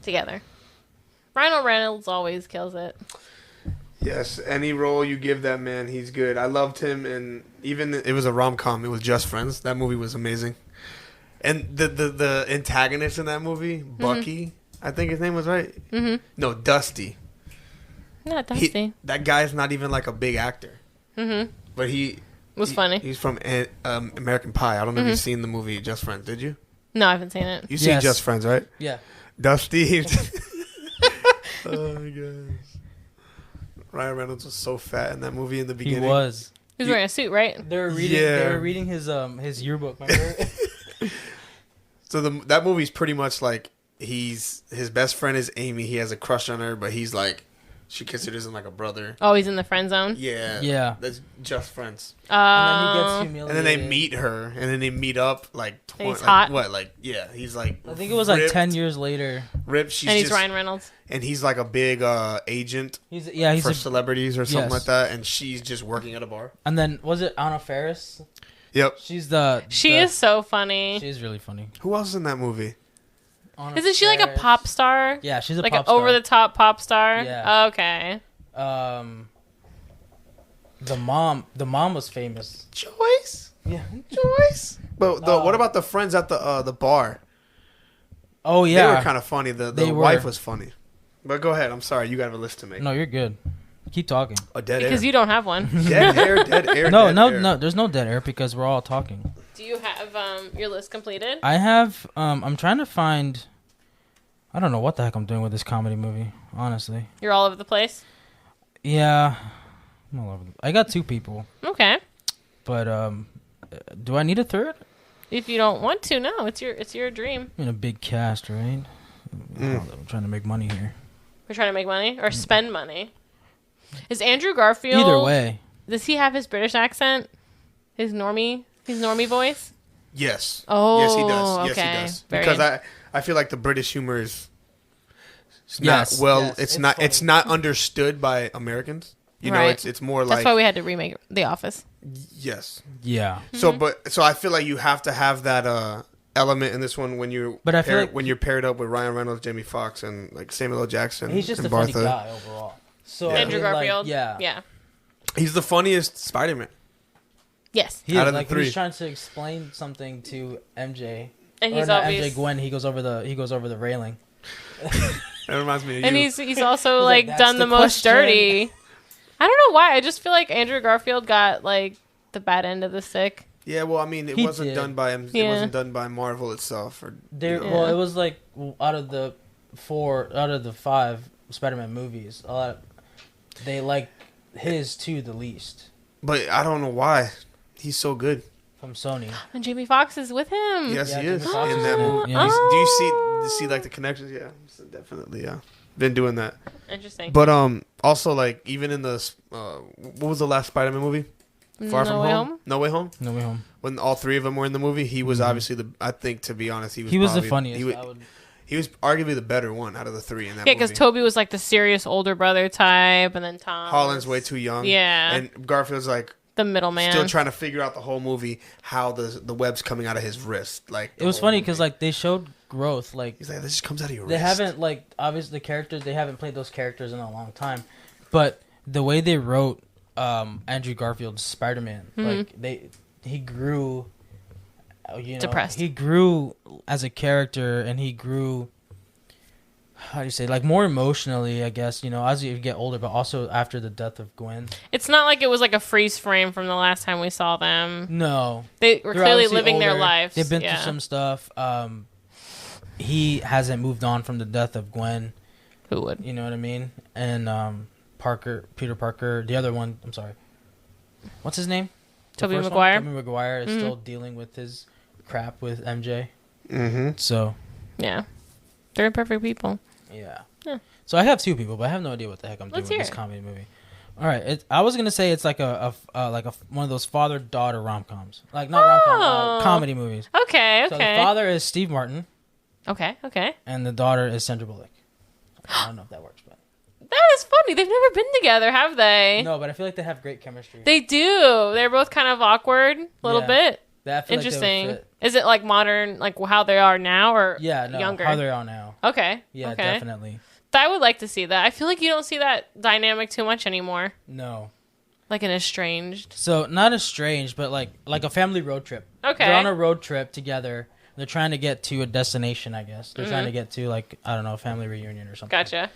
Together. Ryan Reynolds always kills it. Yes, any role you give that man, he's good. I loved him, and even it was a rom-com. It was Just Friends. That movie was amazing. And the antagonist in that movie, Bucky, I think his name was right. Mm-hmm. No, Dusty. Not Dusty. That guy's not even like a big actor, Mm-hmm. but he Was funny. He's from American Pie. I don't know if you've seen the movie Just Friends. Did you? No, I haven't seen it. You seen Yes. Just Friends, right? Yeah. Dusty. Oh my god. Ryan Reynolds was so fat in that movie in the He beginning. was. He was wearing a suit, right? They were reading. Yeah. They were reading his yearbook. Remember? So that movie's pretty much like his best friend is Amy. He has a crush on her, but he's like she considers him like a brother. Oh, he's in the friend zone? Yeah. Yeah. That's Just Friends. And then he gets Oh. humiliated. And then they meet her, and then they meet up like he's hot? he's like I think it was like ripped, 10 years later. ripped. She's And he's just, Ryan Reynolds. and he's like a big agent He's for a, celebrities or something yes. like that, and she's just working at a bar. and then was it Anna Faris? Yep. She's She is so funny. She's really funny. Who else is in that movie? Anna Isn't she like a Faris. pop star? Yeah, she's a Like pop an star. over the top pop star? Yeah. Okay. The mom was famous. Joyce. Yeah. Joyce. But what about the friends at the bar? Oh yeah. They were kind of funny. The They wife were. was funny. But go ahead. I'm sorry. You got a list to make. No, you're good. Keep talking. A dead Because air. you don't have one. Dead air. Dead air. No, dead no, air. no. There's no dead air because we're all talking. Do you have your list completed? I have. I'm trying to find. I don't know what the heck I'm doing with this comedy movie. Honestly. You're all over the place? Yeah. I'm all over. I got two people, Okay. but do I need a third? If you don't want to, no. It's your dream. I mean, a big cast, right? I'm trying to make money here. We're trying to make money or spend money. Is Andrew Garfield... Either way. Does he have his British accent? His normie voice? Yes. Oh, yes, he does. Yes, okay. he does. Very Because I feel like the British humor is Yes, not well. yes, it's it's it's funny. not understood by Americans. You know, Right. it's more That's like why we had to remake The Office. yes. Yeah. So I feel like you have to have that element in this one when you But I feel like- when you're paired up with Ryan Reynolds, Jamie Foxx, and like Samuel L. Jackson. He's just and a funny Bartha. guy overall. So I Andrew feel like, Garfield? yeah. Yeah. He's the funniest Spider-Man. Yes. He Out is of the like when three. he's trying to explain something to MJ. And Or he's not obvious. MJ Gwen. He goes over the railing. That reminds me of And you. he's also He's like "That's done the most question." dirty. I don't know why. I just feel like Andrew Garfield got like the bad end of the stick. Yeah, well, I mean, it He wasn't did. done by him. Yeah. It wasn't done by Marvel itself. Or There, you know. well, it was like out of the 5 Spider-Man movies, they like his two the least But I don't know why. He's so good. from Sony. And Jamie Foxx is with him. Yes, Yeah, he is Jamie Foxx in is that in it. movie. Yeah. Do you see like the connections? Yeah, so definitely. Yeah. been doing that. Interesting. But also like even in the what was the last Spider-Man movie? Far From Home? No Way Home. No Way Home. When all three of them were in the movie, he was obviously I think, to be honest, he was the funniest. He was arguably the better one out of the three in that movie. Yeah, because Toby was like the serious older brother type, and then Tom. Holland's way too young. Yeah. And Garfield's like the middleman. Still trying to figure out the whole movie how the web's coming out of his wrist. Like it was funny because like they showed growth. Like he's like, this just comes out of your wrist. They haven't like obviously the characters. They haven't played those characters in a long time, but the way they wrote Andrew Garfield's Spider-Man, like he grew. Depressed. He grew as a character, and he grew. How do you say? Like more emotionally, I guess. As you get older, but also after the death of Gwen. It's not like it was like a freeze frame from the last time we saw them. No, they were clearly living older. Their lives. They've been through some stuff. He hasn't moved on from the death of Gwen. Who would? You know what I mean? And Peter Parker, the other one. I'm sorry. What's his name? Tobey Maguire. Tobey Maguire is still dealing with his crap with MJ. Mm-hmm. So. Yeah, they're imperfect people. Yeah. So I have two people, but I have no idea what the heck I'm doing with this comedy movie. All right, I was gonna say it's like a one of those father-daughter rom-coms, like not rom-com, comedy movies. Okay. So the father is Steve Martin. Okay. And the daughter is Sandra Bullock. I don't know if that works, but that is funny. They've never been together, have they? No, but I feel like they have great chemistry. They do. They're both kind of awkward, a little bit. Interesting. Like is it like modern, like how they are now, or younger? How they are now. Okay. Yeah, definitely. I would like to see that. I feel like you don't see that dynamic too much anymore. No. Like an estranged. So not estranged, but like a family road trip. Okay. They're on a road trip together. They're trying to get to a destination, I guess. They're trying to get to like I don't know, a family reunion or something. Gotcha.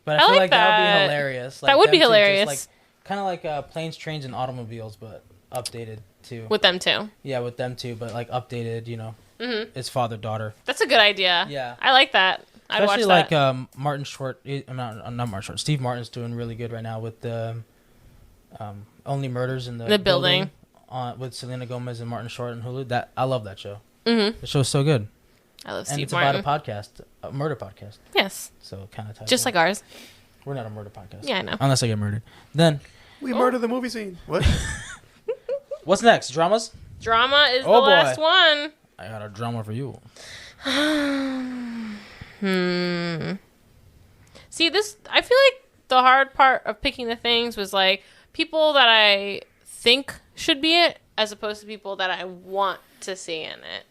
But I feel like that would be hilarious. Like, that would be hilarious. Kind of like Planes, Trains, and Automobiles, but updated too. With them too. Yeah, with them too, but like updated. It's father-daughter. That's a good idea. Yeah, I like that. I'd Especially watch that. Like Martin Short. Not Martin Short. Steve Martin's doing really good right now with the Only Murders in the Building. With Selena Gomez and Martin Short and Hulu. That I love that show. The show's so good. I love and Steve it's Martin. about a podcast, a murder podcast. Yes. So kind of just like ours. We're not a murder podcast. Yeah, I know. Unless I get murdered, then we murder the movie scene. What? What's next? Dramas? Drama is the last one. I got a drama for you. See, I feel like the hard part of picking the things was like people that I think should be it as opposed to people that I want to see in it.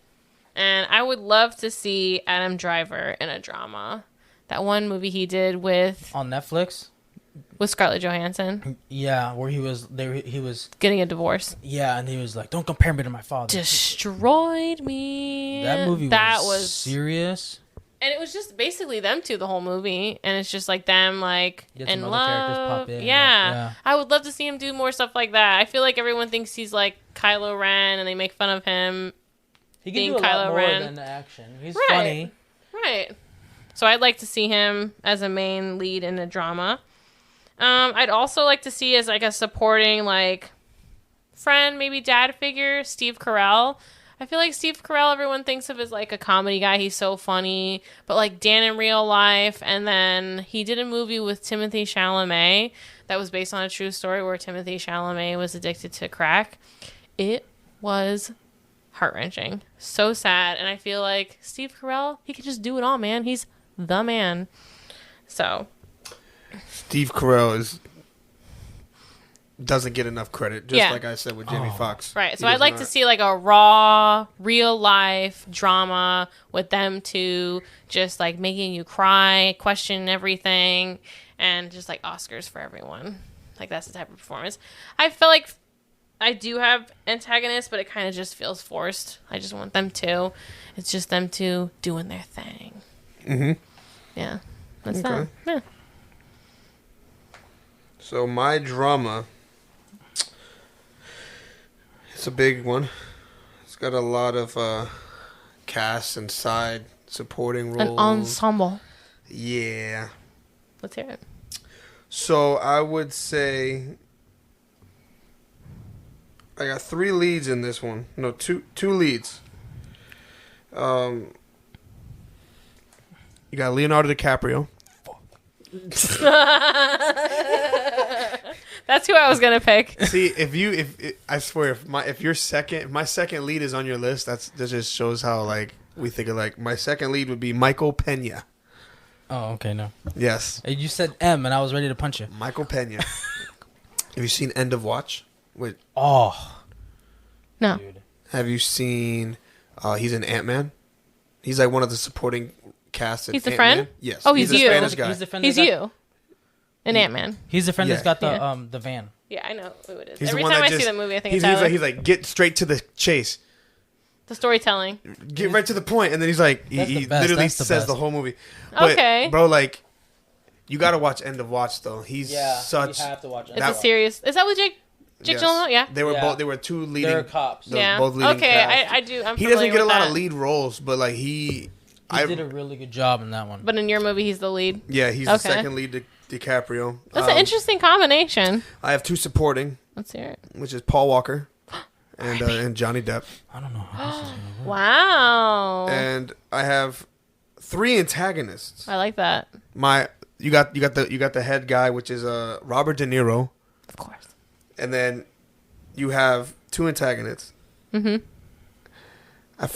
And I would love to see Adam Driver in a drama. That one movie he did with... On Netflix? With Scarlett Johansson. Yeah, where he was getting a divorce. Yeah, and he was like, don't compare me to my father. Destroyed me. That movie was serious. And it was just basically them two the whole movie. And it's just like them in love. Yeah. I would love to see him do more stuff like that. I feel like everyone thinks he's like Kylo Ren and they make fun of him. He can do a lot more than the action. He's funny. Right. So I'd like to see him as a main lead in a drama. I'd also like to see as like a supporting friend, maybe dad figure, Steve Carell. I feel like Steve Carell, everyone thinks of as like a comedy guy. He's so funny, but like Dan in real life. And then he did a movie with Timothée Chalamet that was based on a true story where Timothée Chalamet was addicted to crack. It was heart-wrenching. So sad. And I feel like Steve Carell, he could just do it all, man. He's the man. So Steve Carell doesn't get enough credit, just like I said with Jamie Foxx. Right. So I'd like to see like a raw, real life drama with them two just like making you cry, question everything, and just like Oscars for everyone. Like that's the type of performance. I feel like I do have antagonists, but it kind of just feels forced. I just want them to. It's just them two doing their thing. Mm-hmm. Yeah. That's that. Yeah. So my drama, it's a big one. It's got a lot of cast and side supporting roles. An ensemble. Yeah. Let's hear it. So I would say I got 3 leads in this one. No, two leads. You got Leonardo DiCaprio. That's who I was gonna pick. See, I swear, if my second lead is on your list, that just shows how like we think of like my second lead would be Michael Pena. Oh, okay, no. Yes. You said M, and I was ready to punch you. Michael Pena. Have you seen End of Watch? Oh. No. Dude. Have you seen? He's an Ant-Man. He's like one of the supporting cast. He's the Ant-Man. friend? Yes. Oh, he's the you. Spanish guy. He's the friend. He's you. An Ant-Man. He's the friend Yeah. that's got the Yeah. The van. Yeah, I know who it is. He's the Every one time that I see just- the movie, I think He's it's Tyler. like get straight to the chase. The storytelling. Get right to the point, and then he's like, That's he the best. literally That's the says best. the whole movie. But, Okay. bro, like, you gotta watch End of Watch though. He's such. You have to watch it. It's a series. Is that with Jake Yes. Gyllenhaal? Yeah. They were Yeah. both. They were two leading. They're cops. Yeah. Both leading Okay, cast. I do. I'm He familiar doesn't get a with lot that. of lead roles, but like he did a really good job in that one. But in your movie, he's the lead. yeah, he's the Okay. second lead to DiCaprio. That's an interesting combination. I have two supporting, Let's hear it. which is Paul Walker and Johnny Depp, I don't know how this is gonna work. Wow. and I have three antagonists. I like that. You got the head guy, which is Robert De Niro, Of course. and then you have two antagonists. Mm-hmm. I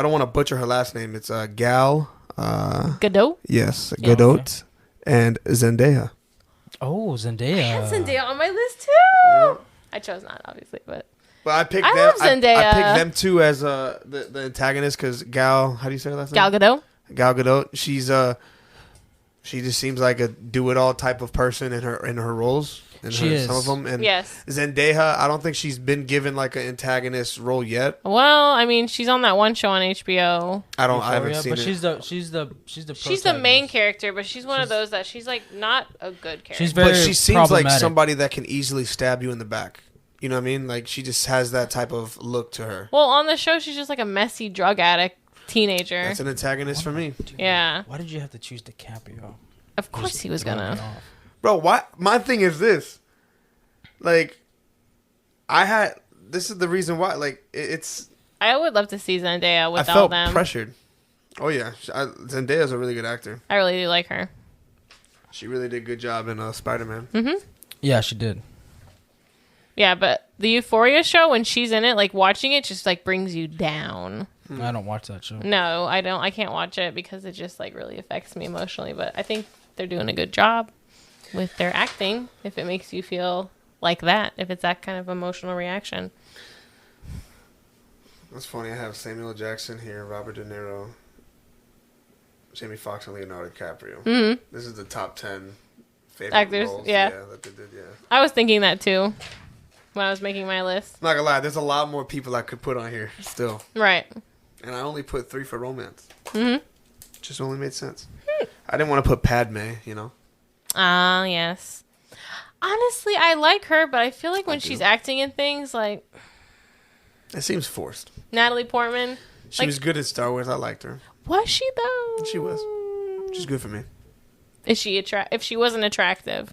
don't want to butcher her last name. It's Gal. Godot? Yes, Yeah. Gadot and Zendaya. Oh, Zendaya. I had Zendaya on my list too. I chose not, obviously, but But I picked I them. love Zendaya. I picked them two as the antagonist because Gal. How do you say her last Gal name? Gadot. Gal Gadot. She just seems like a do it all type of person in her roles. She is. Some of them. And Yes. Zendaya, I don't think she's been given like an antagonist role yet. Well, I mean, she's on that one show on HBO. I haven't Euphoria, seen but it. she's the She's the main protagonist. character, but she's one of those that she's like not a good character. She's very But she seems like problematic. somebody that can easily stab you in the back. You know what I mean? Like she just has that type of look to her. Well, on the show, she's just like a messy drug addict teenager. That's an antagonist for me. Yeah. Why did you have to choose DiCaprio? Of course he was Throwing it gonna. off. Bro, why? My thing is this. Like, this is the reason why. Like, it's. I would love to see Zendaya I with all felt them. pressured. Oh yeah, Zendaya's a really good actor. I really do like her. She really did a good job in Spider-Man. Mm-hmm. Yeah, she did. Yeah, but the Euphoria show, when she's in it, like watching it just like brings you down. I don't watch that show. No, I don't. I can't watch it because it just like really affects me emotionally. But I think they're doing a good job with their acting. If it makes you feel like that, if it's that kind of emotional reaction. That's funny. I have Samuel L. Jackson here, Robert De Niro, Jamie Foxx, and Leonardo DiCaprio. Mm-hmm. This is the top 10 favorite Actors, roles. yeah. That they did. Yeah. I was thinking that too when I was making my list. I'm not gonna lie. There's a lot more people I could put on here still, Right. and I only put 3 for romance. Mm-hmm. Just only made sense. I didn't want to put Padme. You know. Ah, yes. Honestly, I like her, but I feel like when do. she's acting in things like It seems forced. Natalie Portman, She Like- was good at Star Wars. I liked her. was she though? She was. She's good for me. Is she if she wasn't attractive,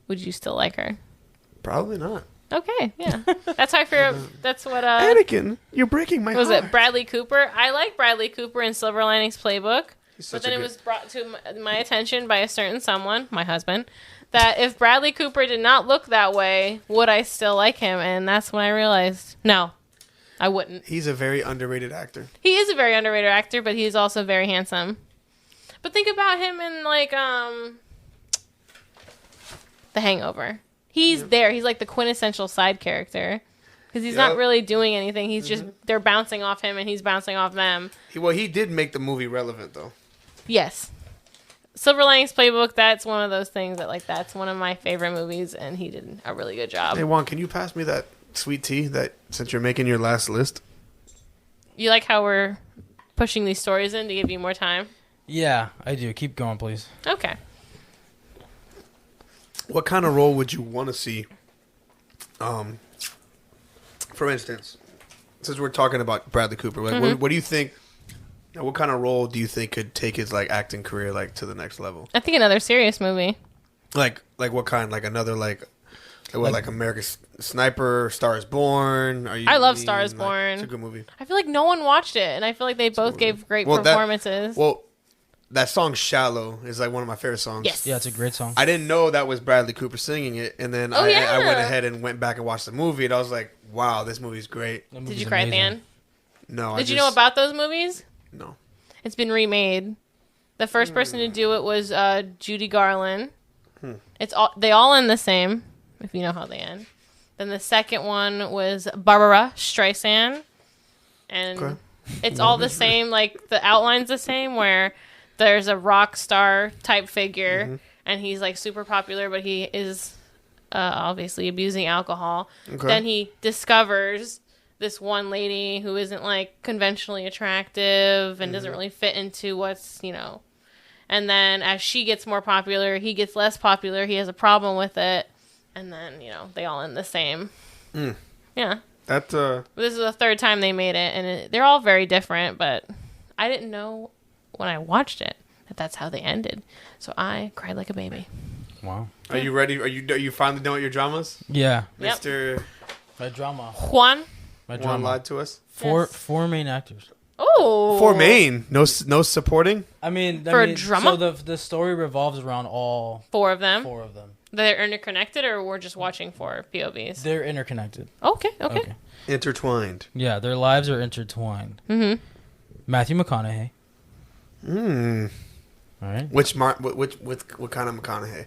would you still like her? Probably not. Okay, yeah. That's how I feel. That's what Anakin, you're breaking my was heart. it Bradley Cooper? I like Bradley Cooper in Silver Linings Playbook, He's but such then a it good- was brought to my attention by a certain someone, my husband, that if Bradley Cooper did not look that way, would I still like him? And that's when I realized, no, I wouldn't. He's a very underrated actor. He is a very underrated actor, but he's also very handsome. But think about him in like The Hangover. He's there. He's like the quintessential side character because he's not Yep. really doing anything. He's just they're bouncing off him and he's bouncing off them. He did make the movie relevant though. Yes. Silver Linings Playbook, that's one of those things that like that's one of my favorite movies and he did a really good job. Hey Juan, can you pass me that sweet tea that since you're making your last list? You like how we're pushing these stories in to give you more time? Yeah, I do. Keep going, please. Okay. What kind of role would you want to see? For instance, since we're talking about Bradley Cooper, like what do you think? What kind of role do you think could take his like acting career like to the next level? I think another serious movie. Like what kind? Like another like American Sniper, Star is Born. I love Star is Born. It's a good movie. I feel like no one watched it and I feel like they both gave great Well, performances. that song "Shallow" is like one of my favorite songs. Yes. Yeah, it's a great song. I didn't know that was Bradley Cooper singing it, and then I went ahead and went back and watched the movie, and I was like, "Wow, this movie's great." Did you cry at the end? No. Did you know about those movies? No. It's been remade. The first person to do it was Judy Garland. They all end the same, if you know how they end. Then the second one was Barbara Streisand, and it's all the same. Like the outline's the same, where there's a rock star type figure, and he's like super popular, but he is obviously abusing alcohol. Okay. Then he discovers this one lady who isn't like conventionally attractive and doesn't really fit into what's, and then as she gets more popular, he gets less popular. He has a problem with it. And then, they all end the same. Yeah. This is the third time they made it. And they're all very different. But I didn't know when I watched it that that's how they ended. So I cried like a baby. Wow. Are you ready? Are you finally done with your dramas? Yeah. Mr. My drama. Juan lied to us. Four main actors. Oh. 4 main. No supporting? I mean, a drama? So the story revolves around all 4 of them? 4 of them. They're interconnected, or we're just watching 4 POVs? They're interconnected. Okay. Intertwined. Yeah, their lives are intertwined. Mm-hmm. Matthew McConaughey. All right. What kind of McConaughey?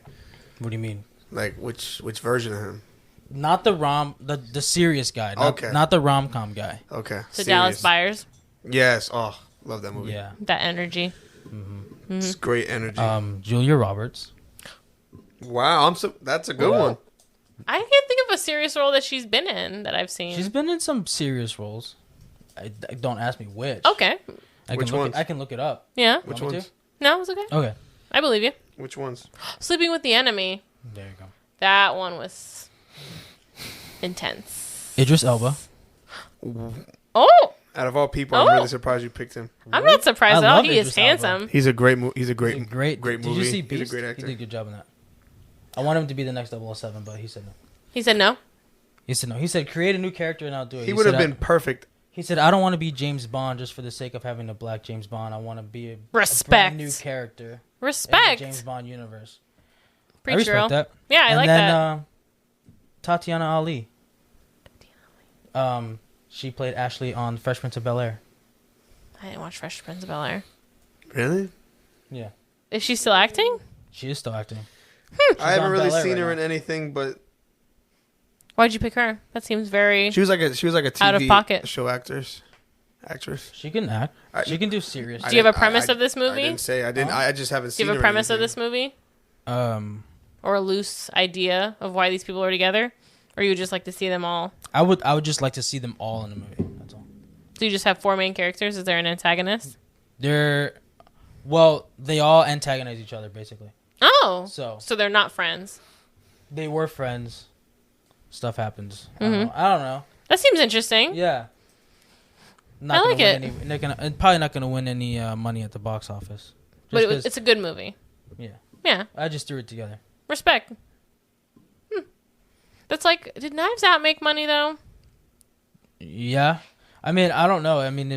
What do you mean? Like which version of him? Not the serious guy. Not the rom-com guy. Okay. So Dallas Buyers. Yes. Oh, love that movie. Yeah. That energy. It's great energy. Julia Roberts. Wow, that's a good one. I can't think of a serious role that she's been in that I've seen. She's been in some serious roles. Don't ask me which. Okay. Which ones? I can look it up. Yeah. Which ones? No, it's okay. Okay. I believe you. Which ones? Sleeping with the Enemy. There you go. That one was intense. Idris Elba. Oh! Out of all people, I'm really surprised you picked him. I'm not surprised at all. He is handsome. He's a great movie. He's a great movie. Did you see Beast? He's a great actor. He did a good job in that. I want him to be the next 007, but he said no. He said no? He said no. He said create a new character and I'll do it. He would have been perfect. He said I don't want to be James Bond just for the sake of having a black James Bond. I want to be a brand new character. Respect. In the James Bond universe. Pretty I respect that. Yeah, I like that. Tatiana Ali. She played Ashley on Fresh Prince of Bel-Air. I didn't watch Fresh Prince of Bel-Air. Really? Yeah. Is she still acting? She is still acting. I haven't really seen her in anything, but why'd you pick her? That seems very. She was like a TV out of pocket show actress. She can act. She can do serious. Do you have a premise of this movie? I didn't say I didn't. I just haven't seen. Do you have a premise of this movie? Or a loose idea of why these people are together, or you would just like to see them all? I would just like to see them all in the movie. That's all. So you just have 4 main characters? Is there an antagonist? They all antagonize each other basically. Oh, so they're not friends. They were friends. Stuff happens. I don't know. That seems interesting. Yeah. I like it. They're probably not going to win any money at the box office. But it's a good movie. Yeah. Yeah. I just threw it together. Respect. That's like, did Knives Out make money though? Yeah. I mean, I don't know. I mean,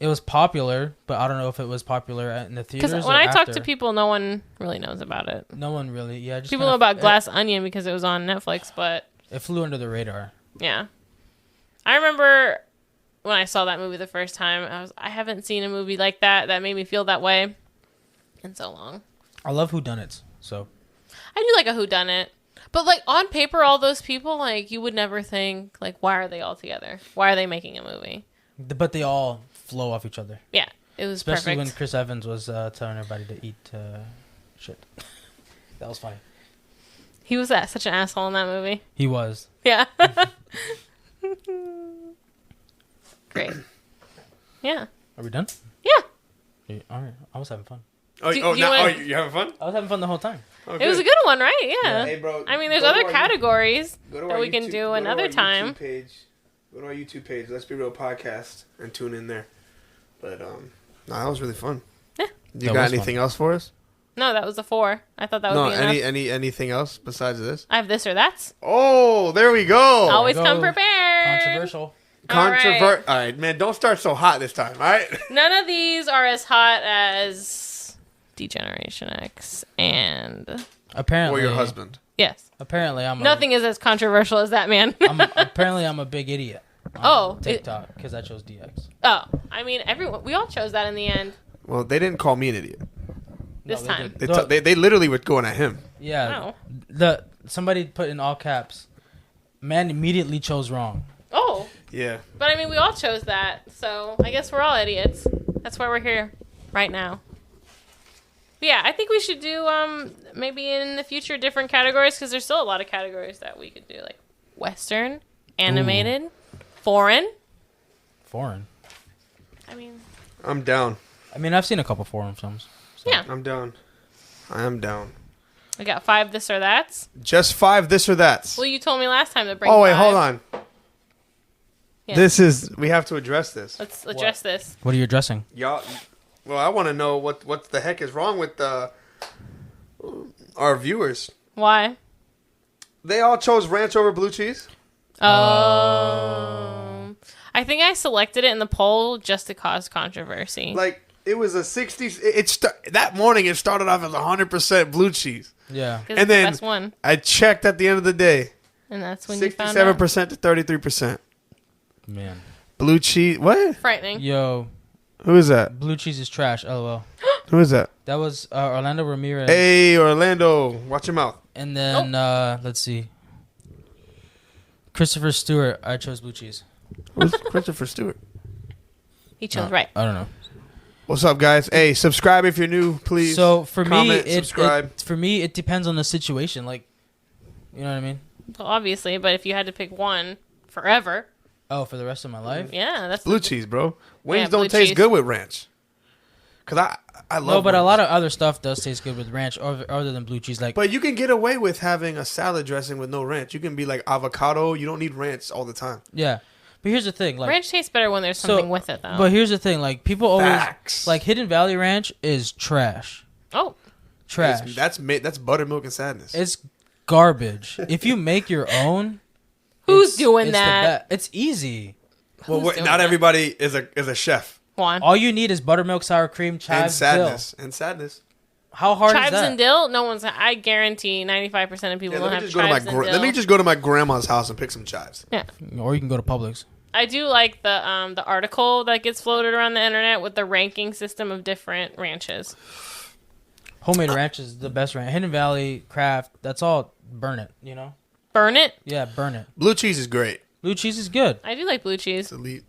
it was popular, but I don't know if it was popular in the theaters. Because when I talk to people, no one really knows about it. No one really, yeah. Just people know about Glass Onion because it was on Netflix, but it flew under the radar. Yeah, I remember when I saw that movie the first time. I haven't seen a movie like that made me feel that way in so long. I love whodunits, so I do like a whodunit, but like on paper, all those people, like you would never think like, why are they all together? Why are they making a movie? But they all flow off each other. Yeah, it was especially perfect. when Chris Evans was telling everybody to eat shit. That was funny. He was such an asshole in that movie. He was. Yeah. Great. Yeah. Are we done? Yeah. All right. I was having fun. You're having fun? I was having fun the whole time. It was a good one, right? Yeah. Hey, bro. I mean, there's other categories that we can do another time. Go to our YouTube page, Let's Be Real Podcast, and tune in there. But that was really fun. Yeah. You got anything else for us? No, that was a 4. I thought that would be enough. Anything else besides this? I have this or that. Oh, there we go. Always come prepared. Controversial. All right, man. Don't start so hot this time, all right? None of these are as hot as Degeneration X and... Apparently. Or your husband. Yes. Apparently, Nothing is as controversial as that man. Apparently, I'm a big idiot. TikTok, because I chose DX. Oh, I mean, we all chose that in the end. Well, they didn't call me an idiot. This time. They literally were going at him. Yeah. Somebody put in all caps, man immediately chose wrong. Oh. Yeah. But I mean, we all chose that, so I guess we're all idiots. That's why we're here right now. But yeah, I think we should do maybe in the future different categories, because there's still a lot of categories that we could do, like Western, animated, foreign. Foreign. I mean, I'm down. I mean, I've seen a couple foreign films. So. Yeah. I'm down. I am down. We got 5 this or that's. Just 5 this or that's. Well, you told me last time to bring. Oh wait, 5. hold on. Yeah. We have to address this. Let's address this. What are you addressing? Y'all, well, I want to know what the heck is wrong with our viewers. Why? They all chose ranch over blue cheese. I think I selected it in the poll just to cause controversy. Like, it was a 60s. That morning, it started off as 100% blue cheese. Yeah. And then the best one. I checked at the end of the day. And that's when you found out. 67% to 33%. Man. Blue cheese. What? Frightening. Yo. Who is that? Blue cheese is trash. LOL. Who is that? That was Orlando Ramirez. Hey, Orlando. Watch your mouth. And then, let's see. Christopher Stewart. I chose blue cheese. Who's Christopher Stewart? He chose right. I don't know. What's up, guys? Hey, subscribe if you're new, please. So for Comment, me, subscribe. For me, it depends on the situation. Like, you know what I mean? Well, obviously, but if you had to pick one forever. Oh, for the rest of my life? Yeah, that's blue cheese, bro. Wings blue don't taste cheese. good with ranch. Cause I love. No, but wings. a lot of other stuff does taste good with ranch, other than blue cheese. Like, but you can get away with having a salad dressing with no ranch. You can be like avocado. You don't need ranch all the time. yeah. But here's the thing, like ranch tastes better when there's something with it, though. But here's the thing, like people always Facts. like Hidden Valley Ranch is trash. Oh, trash. That's buttermilk and sadness. It's garbage. If you make your own, who's doing that? It's easy. Well, not everybody is a chef. Juan. All you need is buttermilk, sour cream, chives, and sadness. How hard chives is that? and dill? No one's. I guarantee 95% of people don't have chives and dill. Let me just go to my grandma's house and pick some chives. Yeah. Or you can go to Publix. I do like the article that gets floated around the internet with the ranking system of different ranches. Homemade ranch is the best ranch. Hidden Valley, Kraft, that's all. Burn it, you know. Burn it? Yeah, burn it. Blue cheese is great. Blue cheese is good. I do like blue cheese. It's elite.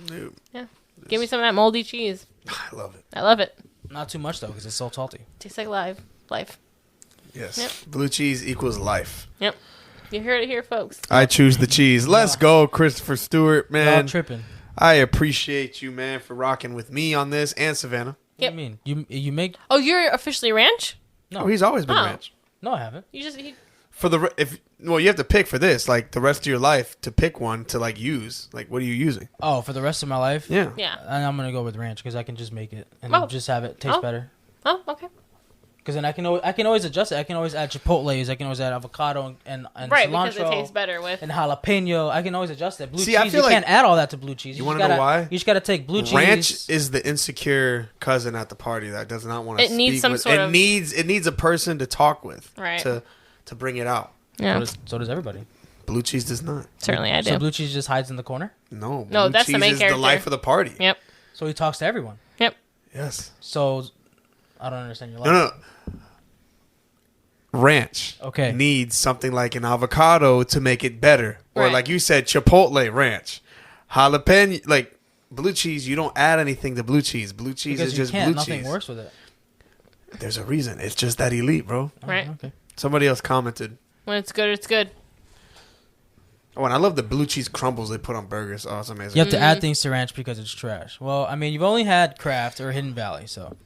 Dude. Yeah. Give me some of that moldy cheese. I love it. I love it. Not too much though, because it's so salty. Tastes like life. Yes. Yep. Blue cheese equals life. Yep. You heard it here, folks. I choose the cheese. Let's go, Christopher Stewart, man. Y'all tripping. I appreciate you, man, for rocking with me on this and Savanah. What do you mean? You make? Oh, you're officially ranch? No, he's always been ranch. No, I haven't. You just you have to pick for this, like the rest of your life, to pick one to like use. Like, what are you using? Oh, for the rest of my life? Yeah. Yeah. And I'm gonna go with ranch because I can just make it and just have it taste better. Oh, okay. Because then I can always adjust it. I can always add chipotles. I can always add avocado and right, cilantro. because it tastes better with. And jalapeno. I can always adjust it. Blue cheese, I feel you can't add all that to blue cheese. You want to know why? You just gotta take blue cheese. Ranch is the insecure cousin at the party that does not want to. It needs some sort of. It needs a person to talk with. Right. To bring it out. Yeah. So does everybody. Blue cheese does not. Certainly, I do. So blue cheese just hides in the corner. No, that's the main cheese character. is the life of the party. Yep. So he talks to everyone. Yep. Yes. So I don't understand your life. No. Ranch needs something like an avocado to make it better. Or like you said, chipotle ranch. Jalapeno, like blue cheese, you don't add anything to blue cheese. Blue cheese is just blue cheese. Nothing works with it. There's a reason. It's just that elite, bro. Right. Okay. Somebody else commented. When it's good, it's good. Oh, and I love the blue cheese crumbles they put on burgers. Oh, it's amazing. You have to add things to ranch because it's trash. Well, I mean, you've only had Kraft or Hidden Valley, so.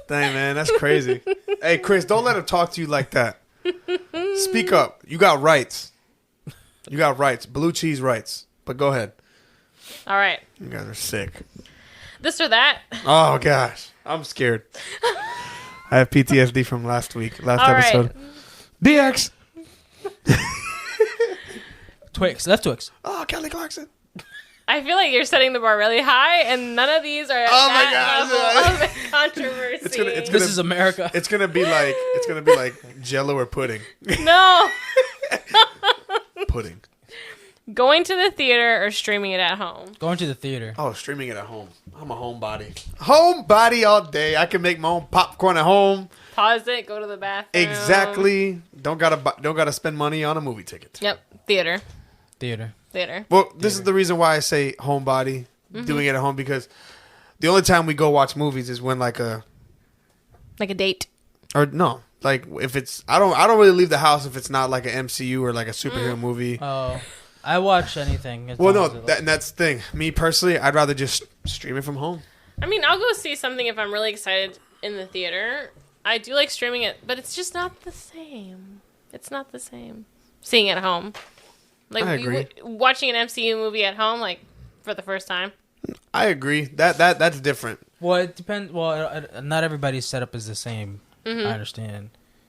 Dang, man, that's crazy. Hey, Chris, don't let him talk to you like that. Speak up. You got rights. You got rights. Blue cheese rights. But go ahead. All right. You guys are sick. This or that? Oh, gosh. I'm scared. I have PTSD from last episode. DX. Twix. Left Twix. Oh, Kelly Clarkson. I feel like you're setting the bar really high, and none of these are at that level of controversy. This is America. It's gonna be like Jello or pudding. No. Pudding. Going to the theater or streaming it at home? Going to the theater. Oh, streaming it at home. I'm a homebody. Homebody all day. I can make my own popcorn at home. Pause it. Go to the bathroom. Exactly. Don't gotta spend money on a movie ticket. Yep. Theater. Well, this is the reason why I say homebody, doing it at home, because the only time we go watch movies is when like a date. Or no, like if it's I don't really leave the house if it's not like an MCU or like a superhero movie. Oh, I watch anything. Well, no, that's the thing. Me personally, I'd rather just stream it from home. I mean, I'll go see something if I'm really excited in the theater. I do like streaming it, but it's just not the same. It's not the same. Seeing it at home. Like, I agree. Watching an MCU movie at home, like, for the first time. I agree. That's different. Well, it depends. Well, not everybody's setup is the same. I understand.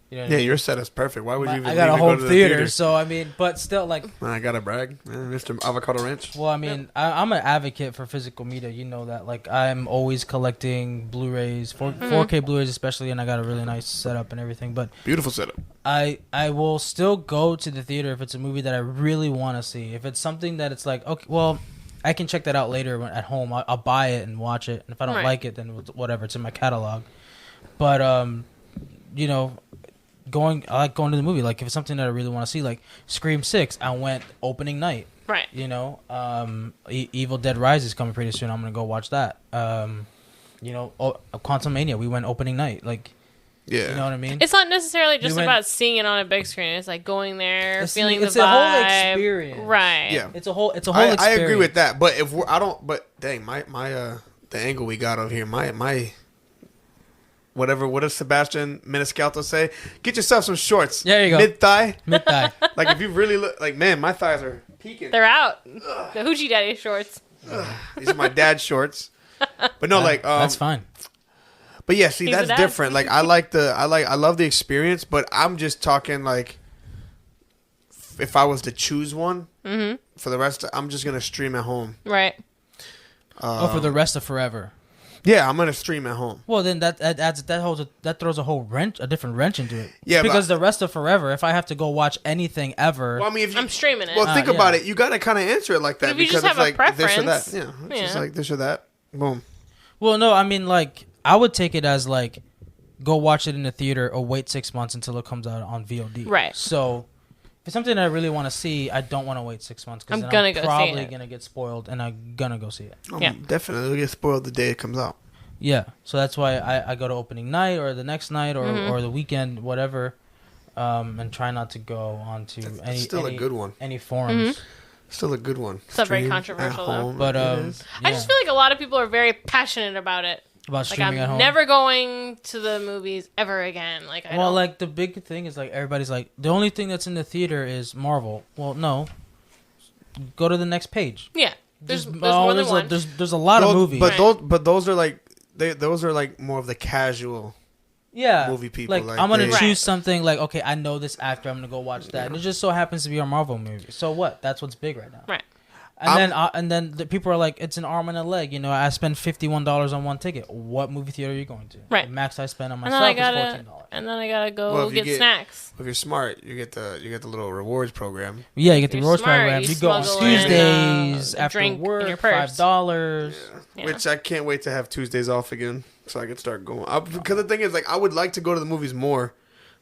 You know what I mean? Your setup's perfect. Why would you even I got a home go to theater, so I mean, but still, like... I gotta brag. Mr. Avocado Ranch. Well, I mean, I'm an advocate for physical media. You know that. Like, I'm always collecting Blu-rays, 4K Blu-rays especially, and I got a really nice setup and everything. But beautiful setup. I will still go to the theater if it's a movie that I really want to see. If it's something that it's like, okay, well, I can check that out later at home. I'll buy it and watch it. And if I don't like it, then whatever. It's in my catalog. But, you know... I like going to the movie. Like if it's something that I really want to see, like Scream 6, I went opening night. Right. You know, Evil Dead Rise is coming pretty soon. I'm gonna go watch that. You know, Quantumania, we went opening night. Like, yeah, you know what I mean. It's not necessarily just about seeing it on a big screen. It's like going there, feeling the vibe. It's a whole experience, right? Yeah, it's a whole experience. I agree with that. But dang, the angle we got over here, my. What does Sebastian Maniscalco say? Get yourself some shorts. There you go. Mid-thigh. Like, if you really look... Like, man, my thighs are peaking. They're out. The Hoochie Daddy shorts. These are my dad's shorts. But no, that's fine. But yeah, see, that's different. Like, I love the experience, but I'm just talking, like... If I was to choose one, for the rest, I'm just going to stream at home. Right. For the rest of forever. Yeah, I'm gonna stream at home. Well, then that throws a different wrench into it. Yeah, because the rest of forever, if I have to go watch anything ever, well, I mean, I'm streaming it. Well, think about it. You gotta kind of answer it like that, because it's like this or that. Yeah, it's just like this or that. Boom. Well, no, I mean, like I would take it as like go watch it in the theater or wait 6 months until it comes out on VOD. Right. So if it's something that I really want to see, I don't want to wait 6 months because I'm probably gonna get spoiled and I'm gonna go see it. Definitely, it'll get spoiled the day it comes out. Yeah, so that's why I go to opening night or the next night or the weekend, whatever, and try not to go on to a good one. Any forums. Still a good one. It's not very controversial though. But I just feel like a lot of people are very passionate about it. About streaming at home. I'm never going to the movies ever again. Like like the big thing is like everybody's like the only thing that's in the theater is Marvel. Well, no. Go to the next page. Yeah. There's more than one. There's a lot of movies. But those are like those are like more of the casual movie people. Like I'm gonna choose something like, okay, I know this actor, I'm gonna go watch that. And it just so happens to be a Marvel movie. So what? That's what's big right now. Right. And then the people are like, it's an arm and a leg. You know, I spend $51 on one ticket. What movie theater are you going to? Right. The max I spend on myself is $14. And then I gotta go get snacks. If you're smart, you get the little rewards program. Yeah, you get the rewards program. You go on Tuesdays after work, $5. Yeah. Which I can't wait to have Tuesdays off again, so I can start going. Because the thing is, like, I would like to go to the movies more,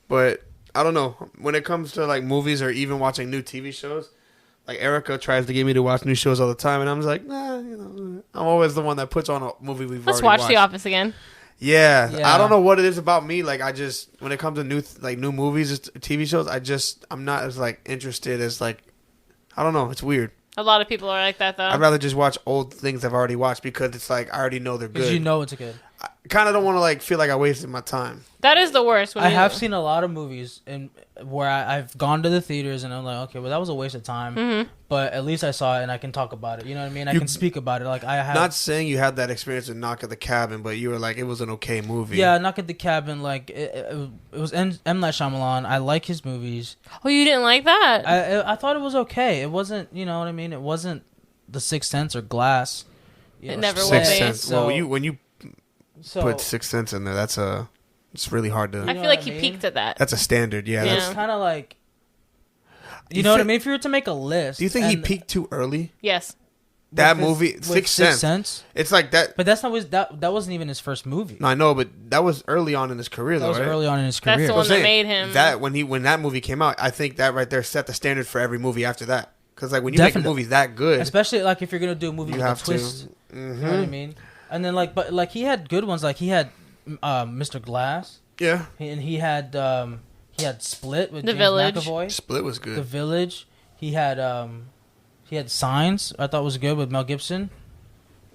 but I don't know. When it comes to like movies or even watching new TV shows, like Erica tries to get me to watch new shows all the time, and I'm just like, nah, you know, I'm always the one that puts on a movie we've already watched. Let's watch The Office again. Yeah, I don't know what it is about me. Like, I just, when it comes to new movies, TV shows, I'm not as like interested as like, I don't know. It's weird. A lot of people are like that though. I'd rather just watch old things I've already watched because it's like I already know they're good. Because you know it's good. I kind of don't want to like feel like I wasted my time. That is the worst. I have seen a lot of movies where I've gone to the theaters and I'm like, okay, well that was a waste of time, but at least I saw it and I can talk about it. You know what I mean? I can speak about it. Like I have. Not saying you had that experience with Knock at the Cabin, but you were like, it was an okay movie. Yeah, Knock at the Cabin. Like it was M. Night Shyamalan. I like his movies. Oh, you didn't like that? I thought it was okay. It wasn't. You know what I mean? It wasn't The Sixth Sense or Glass. It never will Sixth be. Sense. So, Well, when you put Sixth Sense in there, it's really hard to. I feel like he peaked at that. That's a standard. Yeah. It's kind of like. You know what I mean? If you were to make a list, do you think he peaked too early? Yes. That movie, Sixth Sense. It's like that. But that's not that wasn't even his first movie. No, I know, but that was early on in his career, though. That was right? early on in his career. That's the one that made him. That when that movie came out, I think that right there set the standard for every movie after that. Because like when you make a movie that good, especially like if you're gonna do a movie with a twist, to. You know what I mean? And then but he had good ones. Like he had Mr. Glass. Yeah. And he had Split with The James Village. McAvoy. Split was good. The Village. He had Signs. I thought was good with Mel Gibson.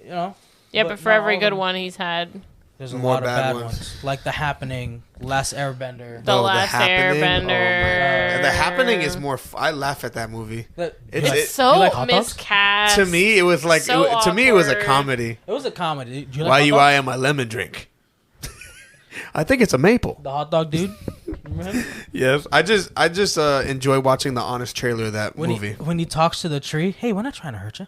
You know. Yeah, but for every good one he's had, there's a lot of bad ones. Like The Happening, Last Airbender. The Last Airbender. The Happening is more. I laugh at that movie. It's so miscast. To me, it was like to me it was a comedy. It was a comedy. Do you like Why you eyeing my lemon drink? I think it's a maple. The hot dog dude. Remember him? Yes, I just enjoy watching the honest trailer of that movie. When he talks to the tree, hey, we're not trying to hurt you.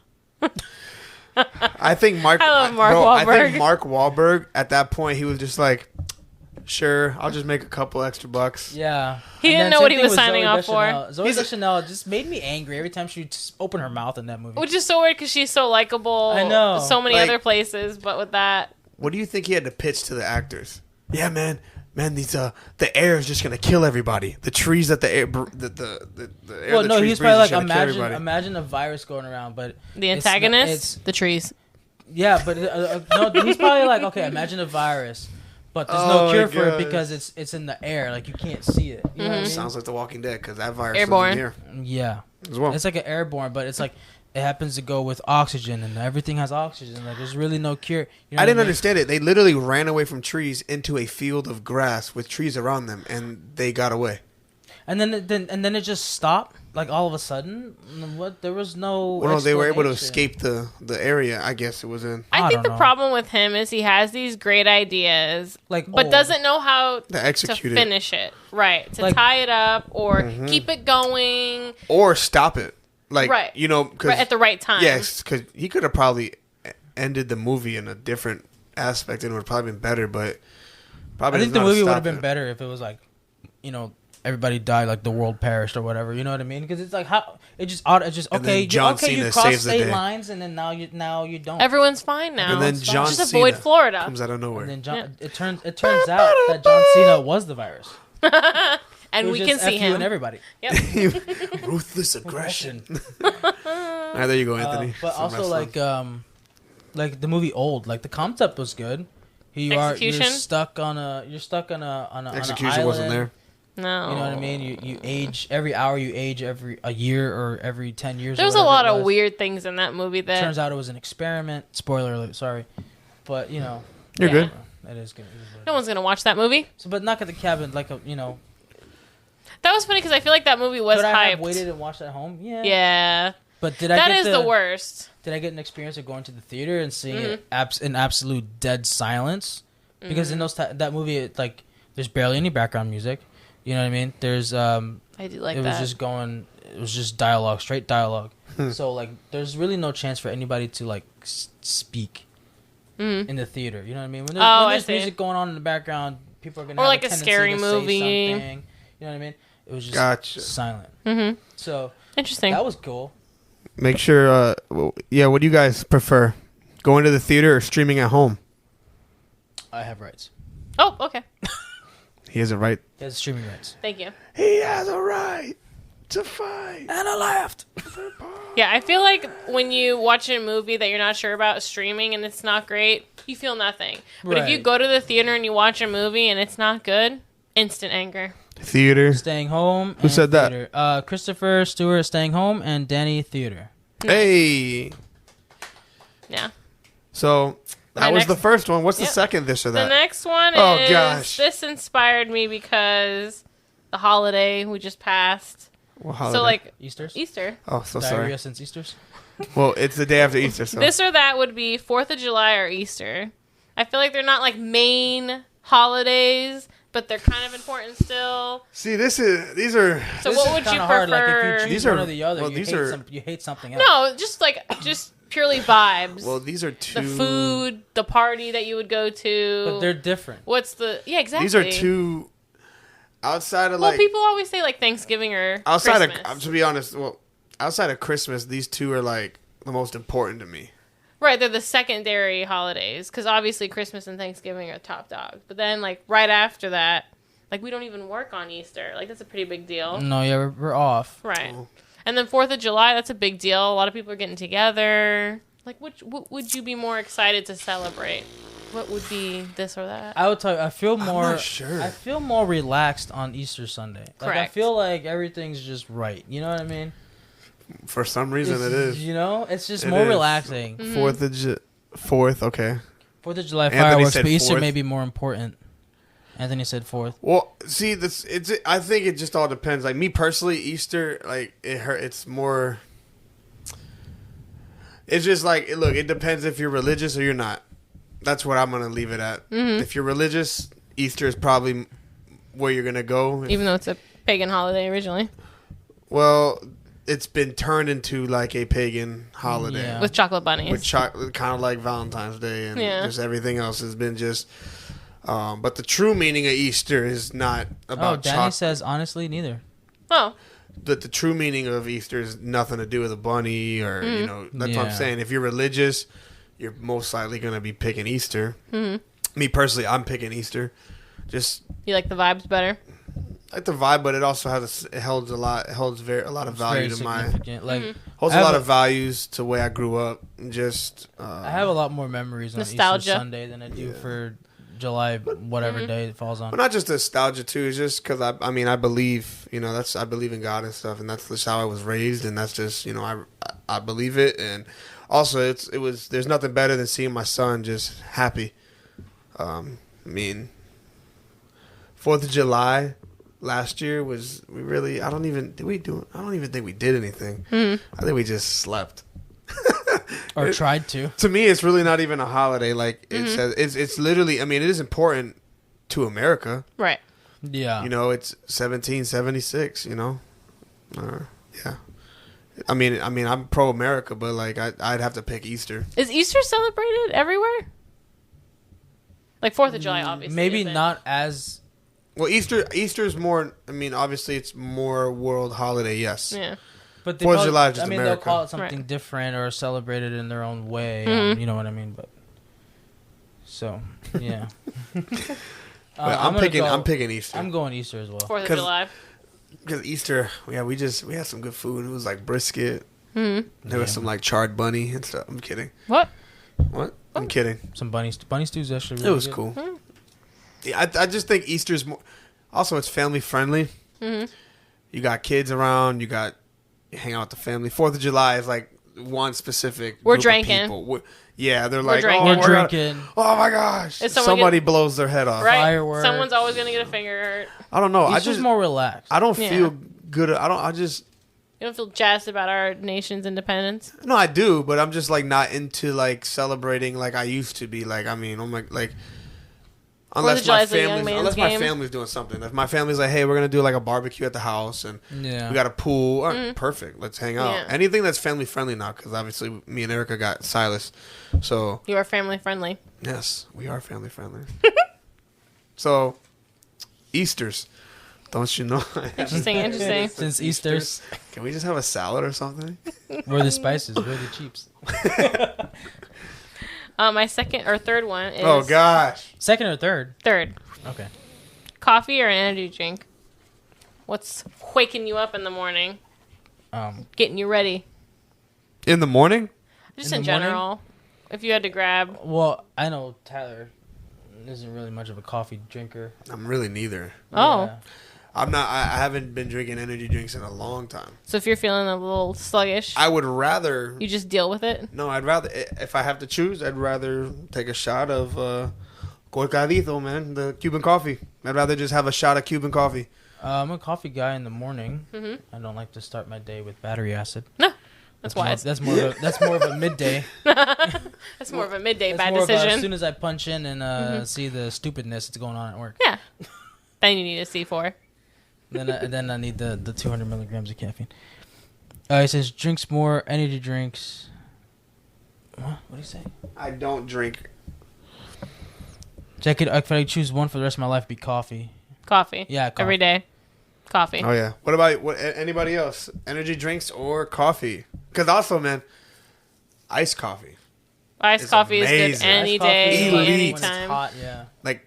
I think I love Mark Wahlberg. I think Mark Wahlberg at that point he was just like, sure, I'll just make a couple extra bucks. Yeah, he didn't know what he was signing off for. Zoe Deschanel just made me angry every time she just opened her mouth in that movie. Which is so weird because she's so likable. I know, so many other places, but with that, what do you think he had to pitch to the actors? Yeah, man, these the air is just gonna kill everybody. The trees that the air, the air. Well, the no, trees he's probably breeze like imagine a virus going around, but the antagonist, the trees. Yeah, but no, he's probably like, okay, imagine a virus, but there's no cure for it because it's in the air, like you can't see it. You know what I mean? Sounds like The Walking Dead because that virus airborne. Was in here. Yeah, as well. It's like an airborne, but it's like. It happens to go with oxygen, and everything has oxygen. Like there's really no cure. You know I didn't understand it. They literally ran away from trees into a field of grass with trees around them, and they got away. And then it just stopped. Like all of a sudden, what? There was no. Well, no, they were able to escape the area. I guess it was in. I think the problem with him is he has these great ideas, but doesn't know how to finish it. Right, to tie it up or keep it going or stop it. Like, right. You know, cause, at the right time. Yes, because he could have probably ended the movie in a different aspect and it would have probably been better, but probably I think the movie would have been better if it was like, you know, everybody died, like the world perished or whatever. You know what I mean? Because it's like how it just okay, you cross state lines and then now you don't. Everyone's fine now. And then John just Cena avoid Florida. Comes out of nowhere. And then it turns out that John Cena was the virus. And we can see him. And everybody. Yep. Ruthless aggression. All right, there you go, Anthony. But also like the movie Old, like the concept was good. You're stuck on a Execution island. wasn't there. No. You know what I mean? You age every hour. You age a year or every 10 years. There's a lot of weird things in that movie. That turns out it was an experiment. Spoiler alert. Sorry, but you know you're good. It is good. No one's gonna watch that movie. So, but Knock at the Cabin, That was funny because I feel like that movie was hyped. Could I have waited and watched at home? Yeah. Yeah. But that is the worst. Did I get an experience of going to the theater and seeing it in absolute dead silence? Because in that movie, there's barely any background music. You know what I mean? There's I do like that. It was just dialogue, straight dialogue. So there's really no chance for anybody to speak in the theater. You know what I mean? When there's music going on in the background, people are gonna have a tendency scary to movie. Say something. You know what I mean? It was just silent. Mm-hmm. So interesting. That was cool. Make sure. What do you guys prefer? Going to the theater or streaming at home? I have rights. Oh, okay. He has a right. He has streaming rights. Thank you. He has a right to fight. And I laughed. Yeah, I feel like when you watch a movie that you're not sure about streaming and it's not great, you feel nothing. But if you go to the theater and you watch a movie and it's not good, instant anger. Theater. Staying home. Who said theater. That? Christopher Stewart, Staying Home, and Danny Theater. Nice. Hey. Yeah. So that was the first one. What's the second this or that? The next one is... Gosh. This inspired me because the holiday we just passed. What holiday? So Easter. Oh, so Diarrhea sorry. Since Easter's. Well, it's the day after Easter. So. This or that would be 4th of July or Easter. I feel like they're not main holidays, but they're kind of important still. See, these are. So what would you prefer? If you choose one or the other, you hate something else. No, just purely vibes. Well, these are two. The food, the party that you would go to. But they're different. Yeah, exactly. These are two. Outside of well, people always say like Thanksgiving or outside Christmas. of, to be honest, outside of Christmas, these two are like the most important to me. Right, they're the secondary holidays because obviously Christmas and Thanksgiving are top dog. But then like right after that, like we don't even work on Easter. Like that's a pretty big deal. No, yeah, we're off. Right, and then 4th of July, that's a big deal. A lot of people are getting together. Like, what would you be more excited to celebrate? What would be this or that? I would tell you, I feel more. I'm not sure. I feel more relaxed on Easter Sunday. Like, Correct. I feel like everything's just right. You know what I mean? For some reason, it is. You know, it's just more relaxing. 4th, okay. 4th of July Anthony fireworks, said but Easter 4th. may be more important. Anthony said 4th. Well, see, I think it just all depends. Like me personally, Easter, like it's more. It's just like, look, it depends if you're religious or you're not. That's what I'm gonna leave it at. Mm-hmm. If you're religious, Easter is probably where you're gonna go. Even though it's a pagan holiday originally. Well, it's been turned into like a pagan holiday. Yeah. With chocolate bunnies. With chocolate, kind of like Valentine's Day, and Yeah. just everything else has been just. But the true meaning of Easter is not about Danny chocolate. says honestly, neither. Oh. The true meaning of Easter is nothing to do with a bunny or Mm-hmm. you know. That's what I'm saying. If you're religious, you're most likely gonna be picking Easter. Mm-hmm. Me personally, I'm picking Easter. Just You like the vibes better? like the vibe, but it also holds a lot of value Very to my significant. Like holds I a have lot of values to the way I grew up. And just I have a lot more memories on Nostalgia. Easter Sunday than I do for July, whatever day it falls on. But not just nostalgia too. It's just because I believe, you know, I believe in God and stuff, and that's just how I was raised, and that's just, you know, I believe it, and also there's nothing better than seeing my son just happy. I mean, 4th of July last year was I don't even think we did anything. I think we just slept. Or tried to. To me, it's really not even a holiday. Like it says, it's literally. I mean, it is important to America. Right. Yeah. You know, it's 1776. You know, yeah. I mean, I'm pro America, but like I'd have to pick Easter. Is Easter celebrated everywhere? Like 4th of July, obviously. Maybe isn't. not as. Well, Easter is more. I mean, obviously, it's more world holiday. Yes. Yeah. But 4th of July is just they'll America. call it something Right. different or celebrate it in their own way. Mm-hmm. You know what I mean? But so yeah. But I'm picking Easter. I'm going Easter as well. 4th of 'Cause- July. Because Easter, yeah, we had some good food. It was like brisket. Mm-hmm. There was some like charred bunny and stuff. I'm kidding. What? What? I'm kidding. Some bunny stew's actually really It was good. cool. Yeah, I just think Easter's more. Also, it's family friendly. Mm-hmm. You got kids around. You hang out with the family. 4th of July is like one specific. We're group of drinking. people. Yeah, they're like, drinking. oh, We're drinking. Oh my gosh! Is someone Somebody blows their head off. Right. Fireworks. Someone's always gonna get a finger hurt. I don't know. Easter's I just more relaxed. I don't Yeah. feel good. I just. You don't feel jazzed about our nation's independence. No, I do, but I'm just like not into like celebrating like I used to be. Like I mean, I'm like unless July my is a young man's my game. family's doing something. If my family's like, hey, we're gonna do like a barbecue at the house and Yeah. we got a pool, all right, perfect. Let's hang out. Yeah. Anything that's family friendly now, because obviously me and Erica got Silas, so You are family friendly. yes, we are family friendly. So Easter's, don't you know? Interesting. Since Easter's, Can we just have a salad or something? we're the spices, we're the cheaps. My second or third one is Oh gosh. Second or third? third. Okay. Coffee or an energy drink? What's waking you up in the morning? Getting you ready? In the morning? Just In in the morning? general. If you had to grab. Well, I know Tyler isn't really much of a coffee drinker. I'm really neither. Oh. Yeah. I'm not. I haven't been drinking energy drinks in a long time. So if you're feeling a little sluggish, I would rather. you just deal with it? No, I'd rather. If I have to choose, I'd rather take a shot of Colcadito, man, the Cuban coffee. I'd rather just have a shot of Cuban coffee. I'm a coffee guy in the morning. Mm-hmm. I don't like to start my day with battery acid. No. That's wise. That's more of a midday. That's more of a midday That's bad more of a, as decision. soon as I punch in and see the stupidness that's going on at work. Yeah. Then you need a C4. Then I need the 200 milligrams of caffeine. It says drinks more energy drinks. What do you say? I don't drink. If I could choose one for the rest of my life, it'd be coffee. Coffee. Yeah, coffee. Every day. Coffee. Oh yeah. What about anybody else? Energy drinks or coffee? Because also, man, iced coffee. Iced coffee is good any day, anytime. When it's hot, yeah. Like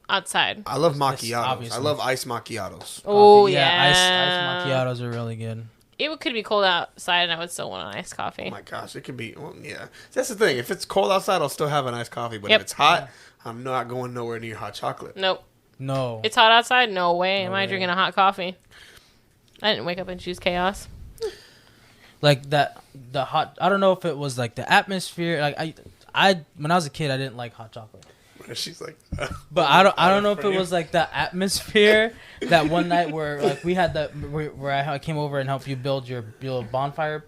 outside. I love macchiatos. Obviously. I love iced macchiatos. Oh yeah. Iced macchiatos are really good. It could be cold outside, and I would still want an iced coffee. Oh my gosh, it could be. Well, yeah, that's the thing. If it's cold outside, I'll still have an iced coffee. But if it's hot, I'm not going nowhere near hot chocolate. Nope. No. It's hot outside? No way. No Am I drinking a hot coffee? I didn't wake up and choose chaos. Like that, the hot. I don't know if it was like the atmosphere. Like I when I was a kid, I didn't like hot chocolate. She's like, but I don't know if it was like the atmosphere that one night where like we had where I came over and helped you build your bonfire.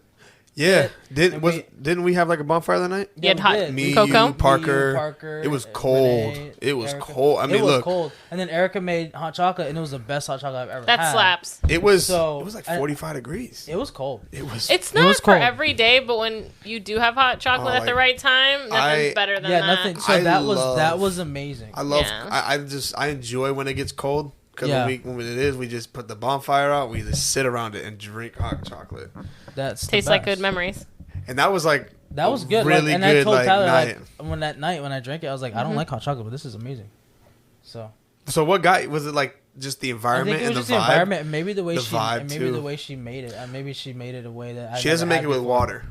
Yeah, didn't we have like a bonfire that night? You had hot me, cocoa? you, Parker. It was cold. Renee, it was Erica. cold. I mean, it was look, cold. And then Erica made hot chocolate, and it was the best hot chocolate I've ever had. That slaps. It was like 45 degrees. It was cold. It's not for every day, but when you do have hot chocolate at the right time, nothing's better than that. Nothing. So that was amazing. I love. Yeah. I enjoy when it gets cold. Because when it is, we just put the bonfire out. We just sit around it and drink hot chocolate. Tastes like good memories. And that was like good. Really and good. I told Tyler night. When I drank it, I was like, I don't like hot chocolate, but this is amazing. So what was it like? Just the environment and the vibe. The environment, and maybe the way the way she made it. Maybe she made it a way that she doesn't make it with water.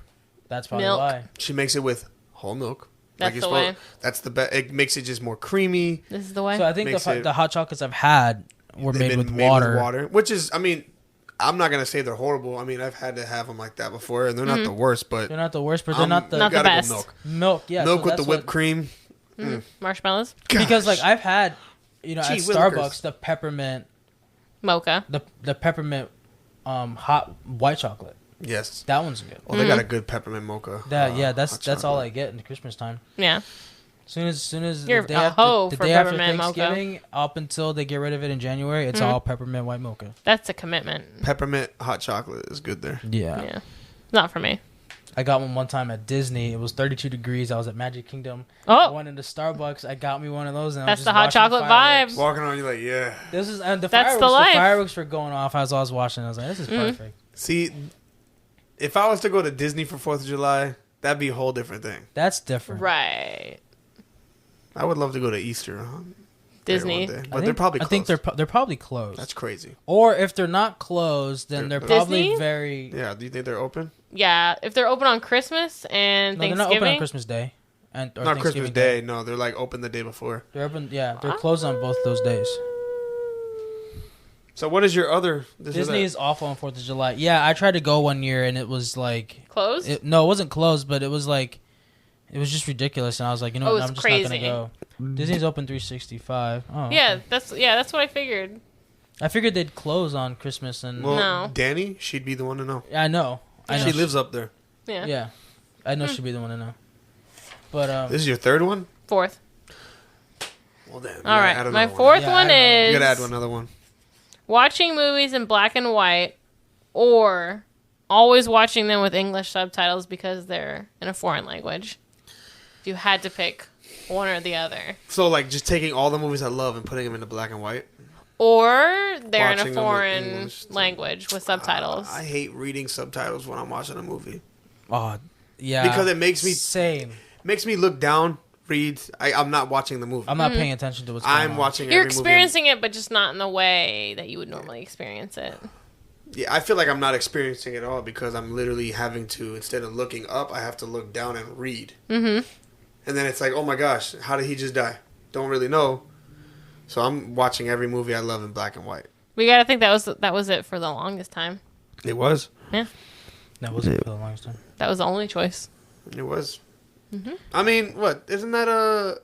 That's probably why she makes it with whole milk. That's the way. That's the best. It makes it just more creamy. This is the way. So I think the hot chocolates I've had were made with water, which is, I mean, I'm not gonna say they're horrible. I mean, I've had to have them like that before, and they're not the worst. But they're not the worst. But they're not the best. Milk, yeah. Milk with the whipped cream. Marshmallows. Gosh. Because like I've had, at Starbucks, the peppermint mocha, the peppermint hot white chocolate. Yes, that one's good. Oh, they got a good peppermint mocha. That's all I get in Christmas time. Yeah. Soon as You're the day after Thanksgiving, mocha. up until they get rid of it in January, it's all peppermint white mocha. That's a commitment. Peppermint hot chocolate is good there. Yeah. Not for me. I got one time at Disney. It was 32 degrees. I was at Magic Kingdom. Oh. I went into Starbucks. I got me one of those. And that's I was just the hot chocolate vibe. Walking on, you're like, yeah. This is the fireworks. The fireworks were going off as I was watching. I was like, this is perfect. See, if I was to go to Disney for 4th of July, that'd be a whole different thing. That's different. Right. I would love to go to Easter. Disney. But they're probably closed. I think they're probably closed. That's crazy. Or if they're not closed, then they're probably Disney? very... Yeah, do you think they're open? Yeah, if they're open on Christmas and Thanksgiving. They're not open on Christmas Day. Not Christmas Day. No, they're like open the day before. They're open, yeah. They're closed on both those days. So what is your other... Disney is awful on 4th of July. Yeah, I tried to go one year and it was like... Closed? No, it wasn't closed, but it was like... It was just ridiculous, and I was like, you know what, I'm just not gonna go. Disney's open 365. Oh, yeah, okay. That's what I figured. I figured they'd close on Christmas and. Well, no. Danny, she'd be the one to know. Yeah, I know. She lives up there. Yeah. Yeah, I know she'd be the one to know. But this is your third one? 4th. Well, damn. All right, my fourth one is. You gotta add another one. Watching movies in black and white, or always watching them with English subtitles because they're in a foreign language. You had to pick one or the other. So, like, just taking all the movies I love and putting them into black and white? Or they're in a foreign language with subtitles. I hate reading subtitles when I'm watching a movie. Oh, yeah. Because it makes me... Makes me look down, read. I'm not watching the movie. I'm not paying attention to what's going on. I'm watching You're every movie. experiencing it, but just not in the way that you would normally experience it. Yeah, I feel like I'm not experiencing it at all because I'm literally having to, instead of looking up, I have to look down and read. Mm-hmm. And then it's like, oh my gosh, how did he just die? Don't really know. So I'm watching every movie I love in black and white. We gotta think that was it for the longest time. It was? Yeah. That was it for the longest time. That was the only choice. It was. Mm-hmm. I mean, what? Isn't that a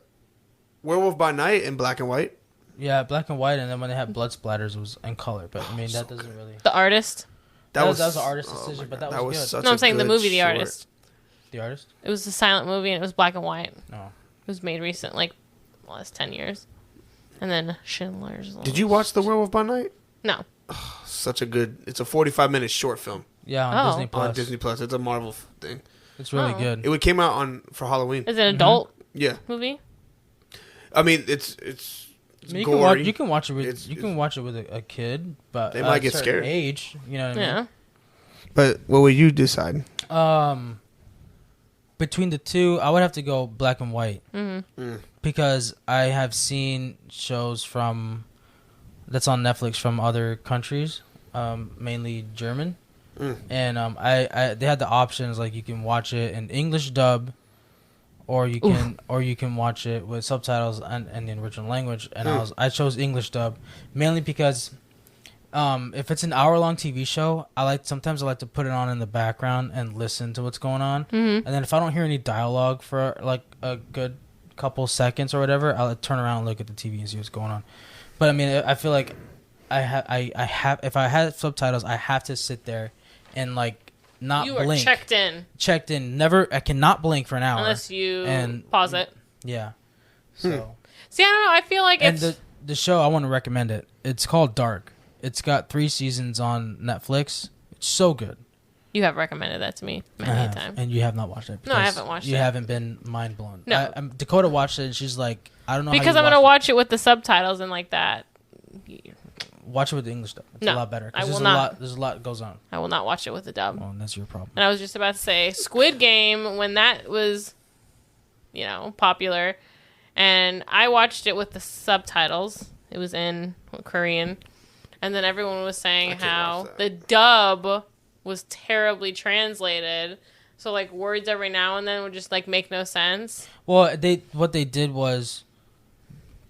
Werewolf by Night in black and white? Yeah, black and white, and then when they had blood splatters, it was in color. But I mean, that doesn't really. The Artist. That was an artist's decision, but that was good. Such no, I'm saying the movie, The Artist. The Artist? It was a silent movie, and it was black and white. No. It was made recent, like, last 10 years. And then Schindler's List. Did you watch The Werewolf by Night? No. Such a good... It's a 45-minute short film. Yeah, on Disney Plus. On Disney Plus. It's a Marvel thing. It's really good. It came out for Halloween. Is it an adult Yeah. movie? I mean, it's You gory. can watch it with a kid, but they might get scared. Age, you know what I mean? But what would you decide? Between the two, I would have to go black and white because I have seen shows that's on Netflix from other countries, mainly German, and they had the options like you can watch it in English dub, or you can watch it with subtitles and the original language. And I chose English dub mainly because if it's an hour-long TV show, sometimes I like to put it on in the background and listen to what's going on. And then if I don't hear any dialogue for like a good couple seconds or whatever, I'll turn around and look at the TV and see what's going on. But I mean, I feel like I have if I had subtitles, I have to sit there and like not blink. You are checked in. Never. I cannot blink for an hour unless you pause it. Yeah. So. See, I don't know. I feel like the show I want to recommend it. It's called Dark. It's got 3 seasons on Netflix. It's so good. You have recommended that to me many times. And you have not watched it. No, I haven't watched it. You haven't been mind blown. No. Dakota watched it and she's like, I don't know because I'm going to watch it with the subtitles and like that. Watch it with the English dub. It's a lot better. I will not. There's a lot that goes on. I will not watch it with the dub. Well, that's your problem. And I was just about to say, Squid Game, when that was, popular, and I watched it with the subtitles. It was in Korean. And then everyone was saying how the dub was terribly translated. So, like, words every now and then would just, like, make no sense. Well, what they did was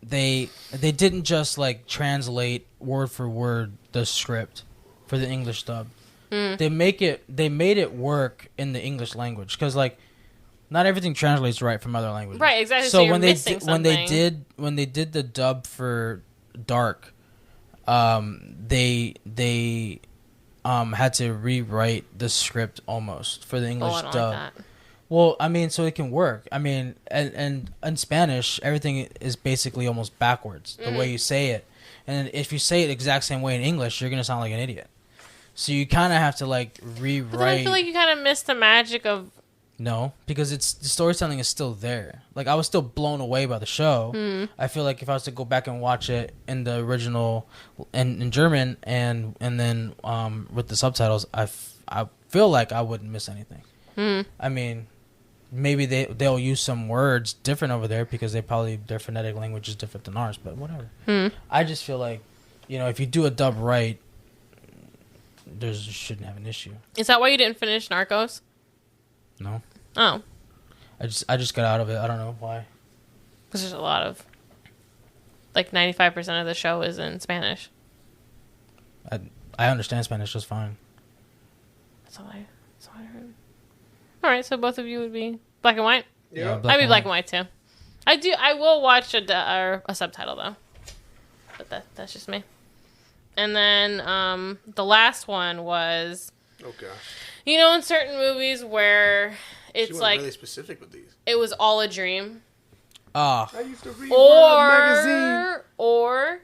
they didn't just, like, translate word for word the script for the English dub. They made it work in the English language. Because, like, not everything translates right from other languages. Right, exactly. So when they did the dub for Dark, they had to rewrite the script almost for the English dub. Like that. Well, I mean, so it can work. I mean, and in Spanish, everything is basically almost backwards the way you say it. And if you say it the exact same way in English, you're gonna sound like an idiot. So you kind of have to like rewrite. But I feel like you kind of missed the magic of. No, because the storytelling is still there. Like, I was still blown away by the show. I feel like if I was to go back and watch it in the original in German and then with the subtitles, I feel like I wouldn't miss anything. I mean, maybe they'll use some words different over there because their phonetic language is different than ours, but whatever. I just feel like, if you do a dub right, you shouldn't have an issue. Is that why you didn't finish Narcos? No. Oh. I just got out of it. I don't know why. Because there's a lot of, like 95% of the show is in Spanish. I understand Spanish just fine. That's all I heard. All right, so both of you would be black and white? Yeah. I'd be black and white too. I will watch a subtitle though. But that's just me. And then the last one was... Oh, gosh. In certain movies where it's like... really specific with these. It was all a dream. I used to read a magazine. Or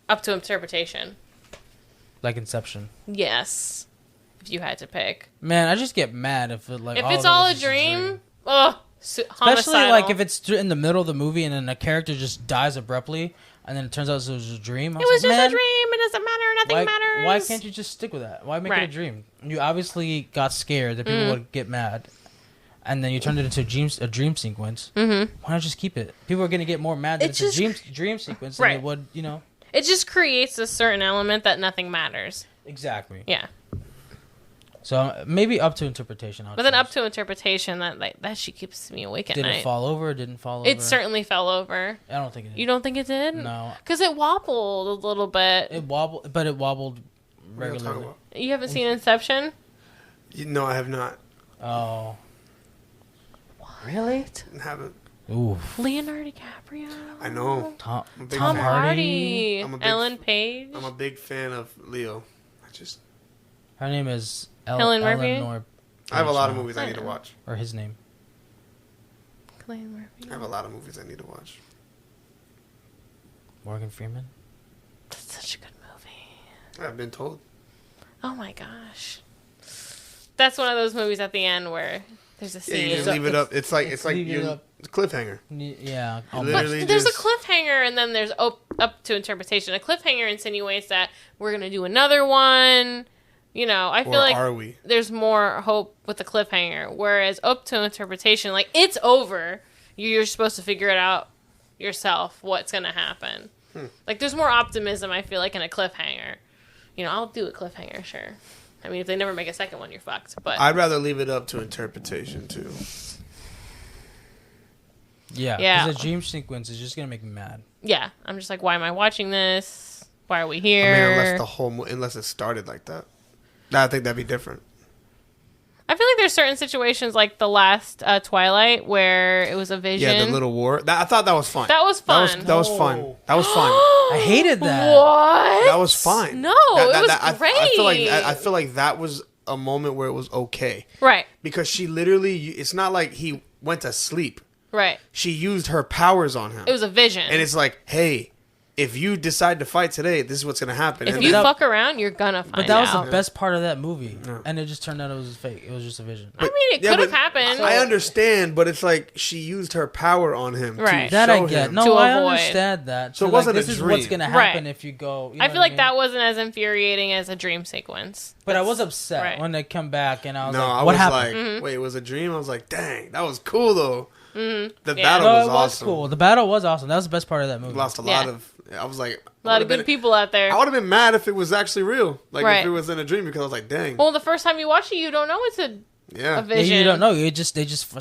up to interpretation. Like Inception. Yes. If you had to pick. Man, I just get mad if it's all a dream. Ugh. Especially homicidal. like if it's in the middle of the movie and then a character just dies abruptly and then it turns out it was a dream. It was just a dream. It doesn't matter. Nothing matters. Why can't you just stick with that? Why make it a dream? You obviously got scared that people would get mad, and then you turned it into a dream sequence. Why not just keep it? People are going to get more mad that it's a dream sequence than they would, It just creates a certain element that nothing matters. Exactly. Yeah. So maybe up to interpretation. But then up to interpretation, that she keeps me awake at night. Did it fall over or didn't fall over? It certainly fell over. I don't think it did. You don't think it did? No. Because it wobbled a little bit. It wobbled regularly. You haven't seen Inception? No, I have not. Oh. What? Really? I haven't. Ooh. Leonardo DiCaprio. I know. Tom Hardy. Ellen Page. I'm a big fan of Leo. Her name is Helen Murphy. Eleanor. I have a lot of movies I need to watch. Or his name. Cillian Murphy. I have a lot of movies I need to watch. Morgan Freeman. That's such a good movie. I've been told. Oh my gosh. That's one of those movies at the end where there's a scene. Yeah, you just leave it up. It's like it's a cliffhanger. Yeah. But there's a cliffhanger, and then there's up to interpretation. A cliffhanger insinuates that we're gonna do another one. You know, I feel like there's more hope with the cliffhanger, whereas up to interpretation, like it's over. You're supposed to figure it out yourself. What's gonna happen? Like there's more optimism. I feel like in a cliffhanger. You know, I'll do a cliffhanger, sure. I mean, if they never make a second one, you're fucked. But I'd rather leave it up to interpretation too. Yeah, because the dream sequence is just gonna make me mad. Yeah, I'm just like, why am I watching this? Why are we here? I mean, unless it started like that, I think that'd be different. I feel like there's certain situations like the last Twilight where it was a vision. Yeah, the little war. I thought that was fun. That was fun. That was fun. That was fun. I hated that. What? That was fine. No, it was great. I feel like that was a moment where it was okay. Right. Because she literally, it's not like he went to sleep. Right. She used her powers on him. It was a vision. And it's like, hey, if you decide to fight today, this is what's going to happen. If you fuck around, you're going to find out. But that was the best part of that movie. Yeah. And it just turned out it was fake. It was just a vision. I mean, it could have happened. I understand, but it's like she used her power on him. Right. That I get. No, I understand that. So it wasn't this a dream. This is what's going to happen if you go. You know I feel like that wasn't as infuriating as a dream sequence. But I was upset when they come back and I was like, what happened? Like, wait, it was a dream? I was like, dang, that was cool though. Mm-hmm. The battle was awesome. Cool. The battle was awesome. That was the best part of that movie. Lost a lot of. I was like, a lot of good people out there. I would have been mad if it was actually real, like if it was in a dream, because I was like, dang. Well, the first time you watch it, you don't know it's a vision. Yeah, you don't know. They just.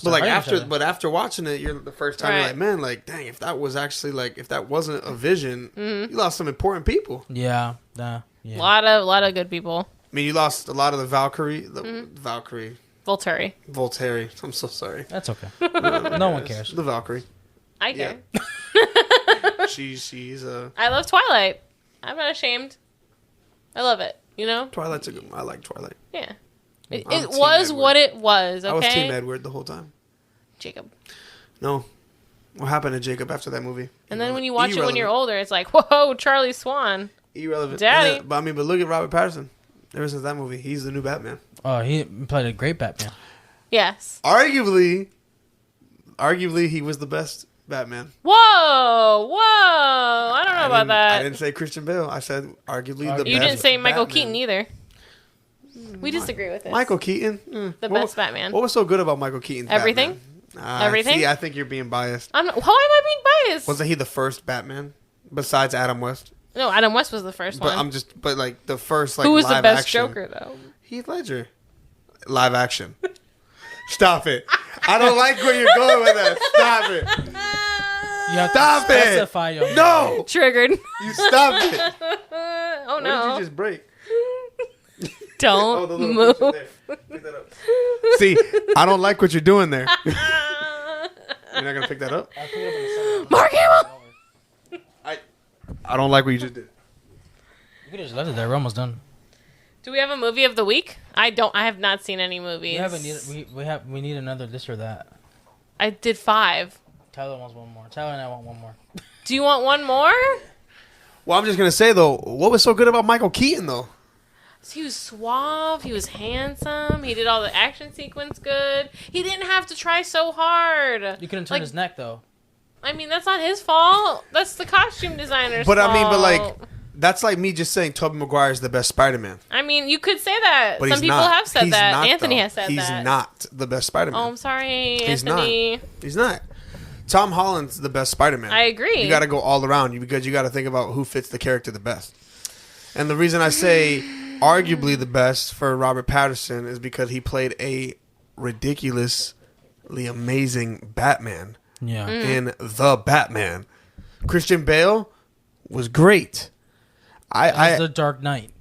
But after watching it, you're the first time you're like, man, like, dang, if that was actually if that wasn't a vision, you lost some important people. Yeah. A lot of good people. I mean, you lost a lot of the Valkyrie. Volturi. I'm so sorry. That's okay. No one cares. The Valkyrie. I care. Yeah. she's I love Twilight. I'm not ashamed. I love it. You know. Twilight's I like Twilight. Yeah. It was what it was. Okay. I was Team Edward the whole time. Jacob. No. What happened to Jacob after that movie? And then when you watch it when you're older, it's like, whoa, Charlie Swan. Irrelevant. Daddy. But look at Robert Pattinson. Ever since that movie, he's the new Batman. Oh, he played a great Batman. Yes. Arguably, he was the best Batman. Whoa! I don't know about that. I didn't say Christian Bale. I said arguably the best. You didn't say Michael Batman. Keaton either. We disagree with this. Michael Keaton? The best Batman. What was so good about Michael Keaton's Everything? Batman? Everything? See, I think you're being biased. How am I being biased? Wasn't he the first Batman besides Adam West? No, Adam West was the first one. But like the first Who was live the best action, Joker though? Heath Ledger. Live action. Stop it. I don't like where you're going with that. Stop it. You have to specify your No. Triggered. You stopped it. Oh no. What did you just break? Don't move. Pick that up. See, I don't like what you're doing there. You're not gonna pick that up? Mark Hamill. I don't like what you just did. You could have just left it there. We're almost done. Do we have a movie of the week? I have not seen any movies. We need another this or that. I did 5. Tyler wants one more. Tyler and I want one more. Do you want one more? Well, I'm just gonna say though, what was so good about Michael Keaton though? He was suave. He was handsome. He did all the action sequence good. He didn't have to try so hard. You couldn't turn his neck though. I mean, that's not his fault. That's the costume designer's fault. That's like me just saying Tobey Maguire is the best Spider-Man. I mean, you could say that. But some people have said that. Not, Anthony has said he's that. He's not the best Spider-Man. Oh, I'm sorry, Anthony. He's not. Tom Holland's the best Spider-Man. I agree. You got to go all around because you got to think about who fits the character the best. And the reason I say arguably the best for Robert Pattinson is because he played a ridiculously amazing Batman. Yeah. In The Batman. Christian Bale was great. The Dark Knight.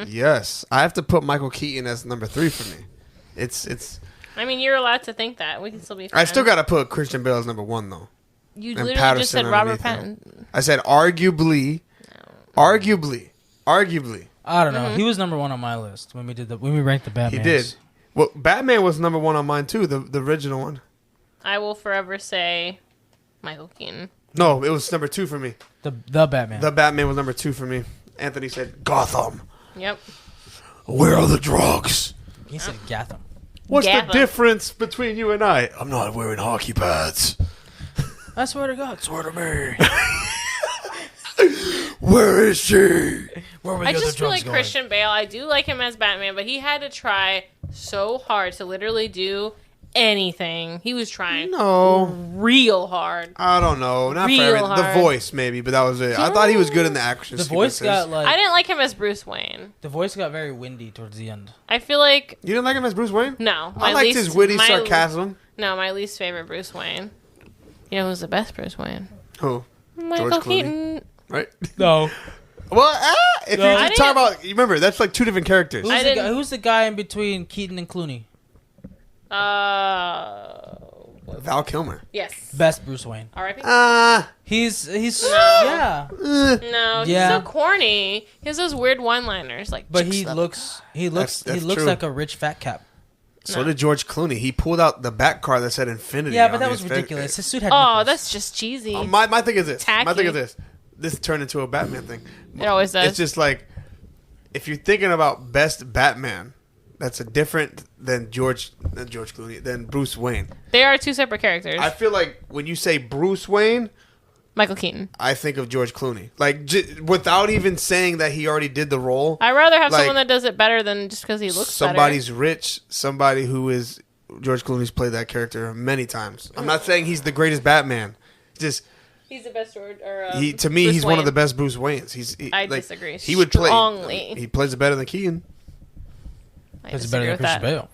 Yes. I have to put Michael Keaton as number 3 for me. It's I mean, you're allowed to think that. We can still be friends. I still got to put Christian Bale as number 1 though. You literally just said Robert Pattinson. I said arguably. No. Arguably. I don't know. He was number 1 on my list when we ranked the Batman. He did. Well, Batman was number 1 on mine too, the original one. I will forever say Michael Keaton. No, it was number 2 for me. The Batman. The Batman was number 2 for me. Anthony said Gotham. Yep. Where are the drugs? He said Gotham. What's Gotham. the difference between you and I? I'm not wearing hockey pads. I swear to God. Swear to me. Where is she? Where were the I other just feel drugs like going? Christian Bale, I do like him as Batman, but he had to try so hard to literally do anything. He was trying real hard. I don't know. Not Real for everything. The hard. voice, maybe, but that was it. I thought he was good in the action The voice sequences. got like I didn't like him as Bruce Wayne. the voice got very windy towards the end. I feel like You didn't like him as Bruce Wayne? no. I liked his witty sarcasm. No, my least favorite Bruce Wayne. You know who's the best Bruce Wayne? Who? Michael Clooney. Keaton. Right? No. Well, if No. you I just talk didn't- about, you remember, that's like two different characters. Who's the guy in between Keaton and Clooney? Val Kilmer. Yes. Best Bruce Wayne. R.I.P. He's No. yeah. No, he's Yeah. so corny. He has those weird one-liners, like. But "Chicks he love looks That's true. like a rich fat cap. So No. did George Clooney. He pulled out the back car that said Infinity. Yeah, on but that his was face. ridiculous. His suit had Oh, nipples. that's just cheesy. My thing is this. My Tacky. thing is this. This turned into a Batman thing. It always does. It's just like, if you're thinking about best Batman, that's a different than George Clooney, than Bruce Wayne. They are two separate characters. I feel like when you say Bruce Wayne, Michael Keaton. I think of George Clooney. Like, without even saying that he already did the role. I'd rather have Like, someone that does it better than just because he looks somebody's rich, somebody who is George Clooney's played that character many times. I'm not saying he's the greatest Batman. Just better. He's the best George. Or, to me, Bruce he's one of Wayne. the best Bruce Waynes. I like, disagree He would play. strongly. He plays it better than Keaton. I It's disagree better than with Christian that. Bale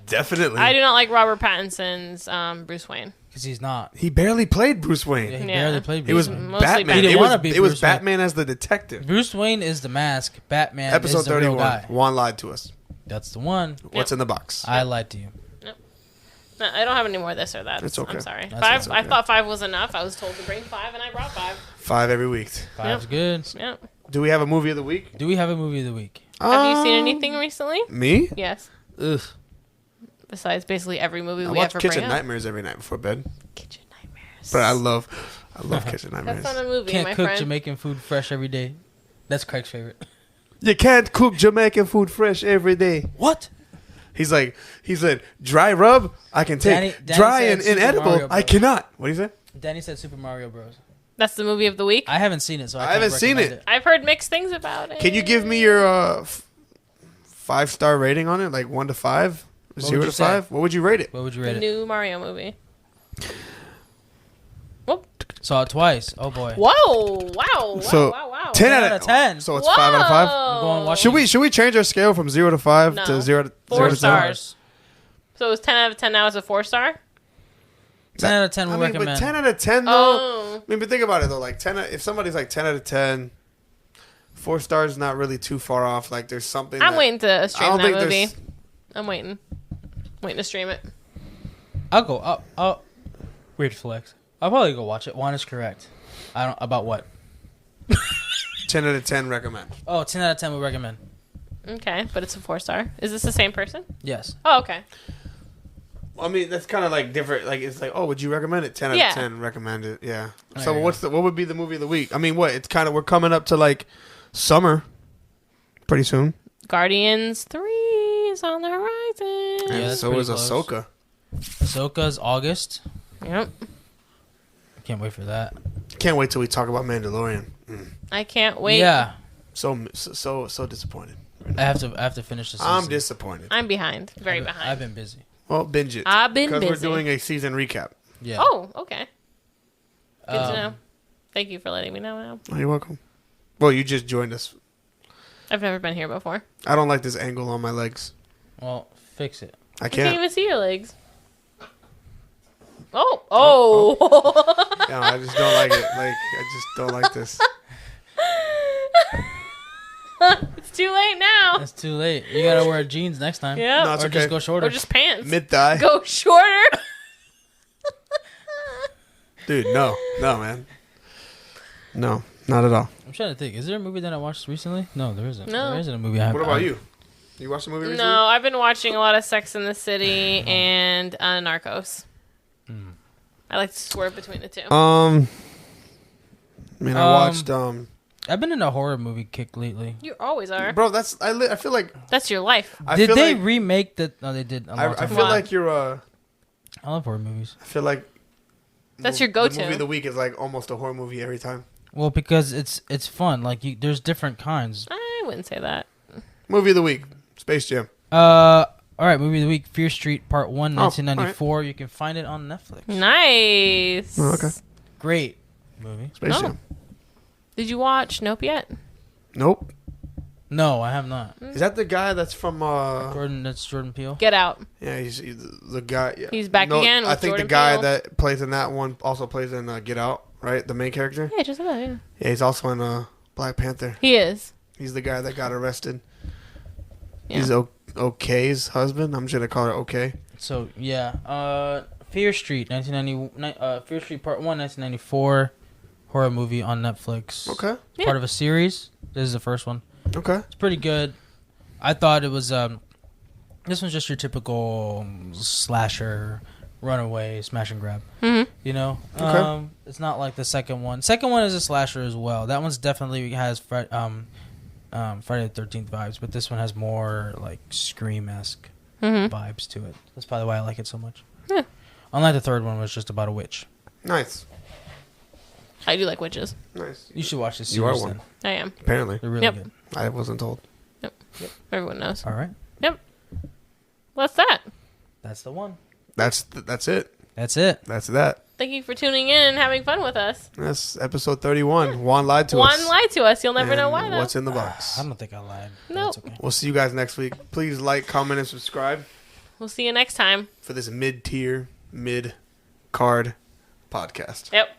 Definitely. I do not like Robert Pattinson's Bruce Wayne. because he's not. He barely played Bruce Wayne. Yeah, he Yeah. barely played. It was Bruce Wayne. Mostly Batman. Batman. He didn't It was, wanna be it was Bruce Wayne. Batman as the detective. Bruce Wayne is the mask. Batman Episode is the real 31. guy. Juan lied to us. That's the one. What's in the box? I lied to you. No, I don't have any more of this or that. It's okay. I'm sorry. That's I okay. thought 5 was enough. I was told to bring 5, and I brought 5. 5 every week. Five's good. Yep. Do we have a movie of the week? Do we have a movie of the week? Have you seen anything recently? Me? Yes. Ugh. Besides basically every movie I we watch ever Kitchen bring up. Nightmares every night before bed. Kitchen Nightmares. But I love Kitchen Nightmares. That's not a movie, Can't my cook friend. Jamaican food fresh every day. That's Craig's favorite. You can't cook Jamaican food fresh every day. What? He said, dry rub, I can take. Danny Dry said and Super inedible, Mario I Bros. cannot. What do you say? Danny said Super Mario Bros. That's the movie of the week. I haven't seen it, so I I can't haven't seen recommend it. I've heard mixed things about it. Can you give me your 5-star rating on it? Like 1 to 5? would 0 you to say? 5? What would you rate it? What would you The rate it? new Mario movie. Whoop. Saw it twice. Oh boy. Whoa! Wow! So, Wow! 10 10 out out of of 10. So it's 5 out of 5? I'm going watch Should we change our scale from 0 to 5 No. to 0 to 4 0 to 10? stars. So it was 10 out of 10. Now it's a 4-star. 10 out of 10 would I mean, recommend. but 10 out of 10 though. Oh. I mean, but think about it though. Like if somebody's like 10 out of 10, 4 stars is not really too far off. Like there's something. I'm that- waiting to I stream don't that think movie. there's- I'm waiting. Waiting to stream it. I'll go up. Oh, weird flex. I'll probably go watch it. Juan is correct. I don't about what? 10 out of 10 recommend. Oh, 10 out of 10 would recommend. Okay, but it's a 4-star. Is this the same person? Yes. Oh, okay. I mean, that's kind of like different. Like it's like, oh, would you recommend it? 10 out Yeah. of 10 recommend it. Yeah. There So you what would be the movie of the week? I mean, what? It's kind of we're coming up to like summer, pretty soon. Guardians 3 is on the horizon. Yeah, And that's so pretty is close. Ahsoka. Ahsoka's August. Yep. I can't wait for that. Can't wait till we talk about Mandalorian. I can't wait. Yeah. So disappointed. I have to finish this. I'm disappointed. I'm behind. Very behind. I've been busy. Well, binge it. I've been because busy. we're doing a season recap. Yeah. Oh, okay. Good Um, to know. Thank you for letting me know now. Oh, you're welcome. Well, you just joined us. I've never been here before. I don't like this angle on my legs. Well, fix it. I I can't can't. even see your legs. Oh. No, I just don't like it. Like I just don't like this. It's too late now. It's too late. You gotta wear jeans next time. Yeah. No, it's Or okay. just go shorter. Or just pants. Mid thigh. Go shorter. Dude, no, man. No, not at all. I'm trying to think. Is there a movie that I watched recently? No, there isn't. No. There isn't a movie I have. What about you? You watched the movie recently? No, I've been watching a lot of Sex in the City and Narcos. I like to swerve between the two. I mean, I watched I've been in a horror movie kick lately. You always are, bro. I feel like that's your life. Did they remake the? No, they did. I feel like you're. I love horror movies. I feel like that's your go-to. The movie of the week is like almost a horror movie every time. Well, because it's fun. Like there's different kinds. I wouldn't say that. Movie of the week, Space Jam. All right, movie of the week, Fear Street Part 1, 1994. Right. You can find it on Netflix. Nice. Oh, okay. Great movie. Space Jam. Did you watch Nope yet? Nope. No, I have not. Is that the guy that's from That's Jordan Peele. Get Out. Yeah, he's the guy. Yeah. He's back again. With I think Jordan the guy Peele. that plays in that one also plays in Get Out, right? The main character. Yeah, just about. Yeah. Yeah, he's also in Black Panther. He is. He's the guy that got arrested. Yeah. He's Okay's husband. I'm just gonna call it Okay. So yeah, Fear Street, Fear Street Part 1, 1994, horror movie on Netflix. Okay. Yeah. Part of a series. This is the first one. Okay. It's pretty good. I thought it was. This one's just your typical slasher, runaway, smash and grab. Mm-hmm. You know. Okay. It's not like the second one. Second one is a slasher as well. That one's definitely has Friday the 13th vibes, but this one has more like Scream-esque vibes to it. That's probably why I like it so much. Yeah. Unlike the third one, was just about a witch. Nice. I do like witches. Nice. You should watch this series. You are one. Then. I am. Apparently. They're really Yep. good. I wasn't told. Yep. Everyone knows. All right. Yep. What's that? That's the one. That's it. That's it. That's that. Thank you for tuning in and having fun with us. That's episode 31. Juan lied to us. Juan lied to us. You'll never know why, though. What's in the box? I don't think I lied. Nope. That's okay. We'll see you guys next week. Please like, comment, and subscribe We'll see you next time. for this mid-tier, mid-card podcast. Yep.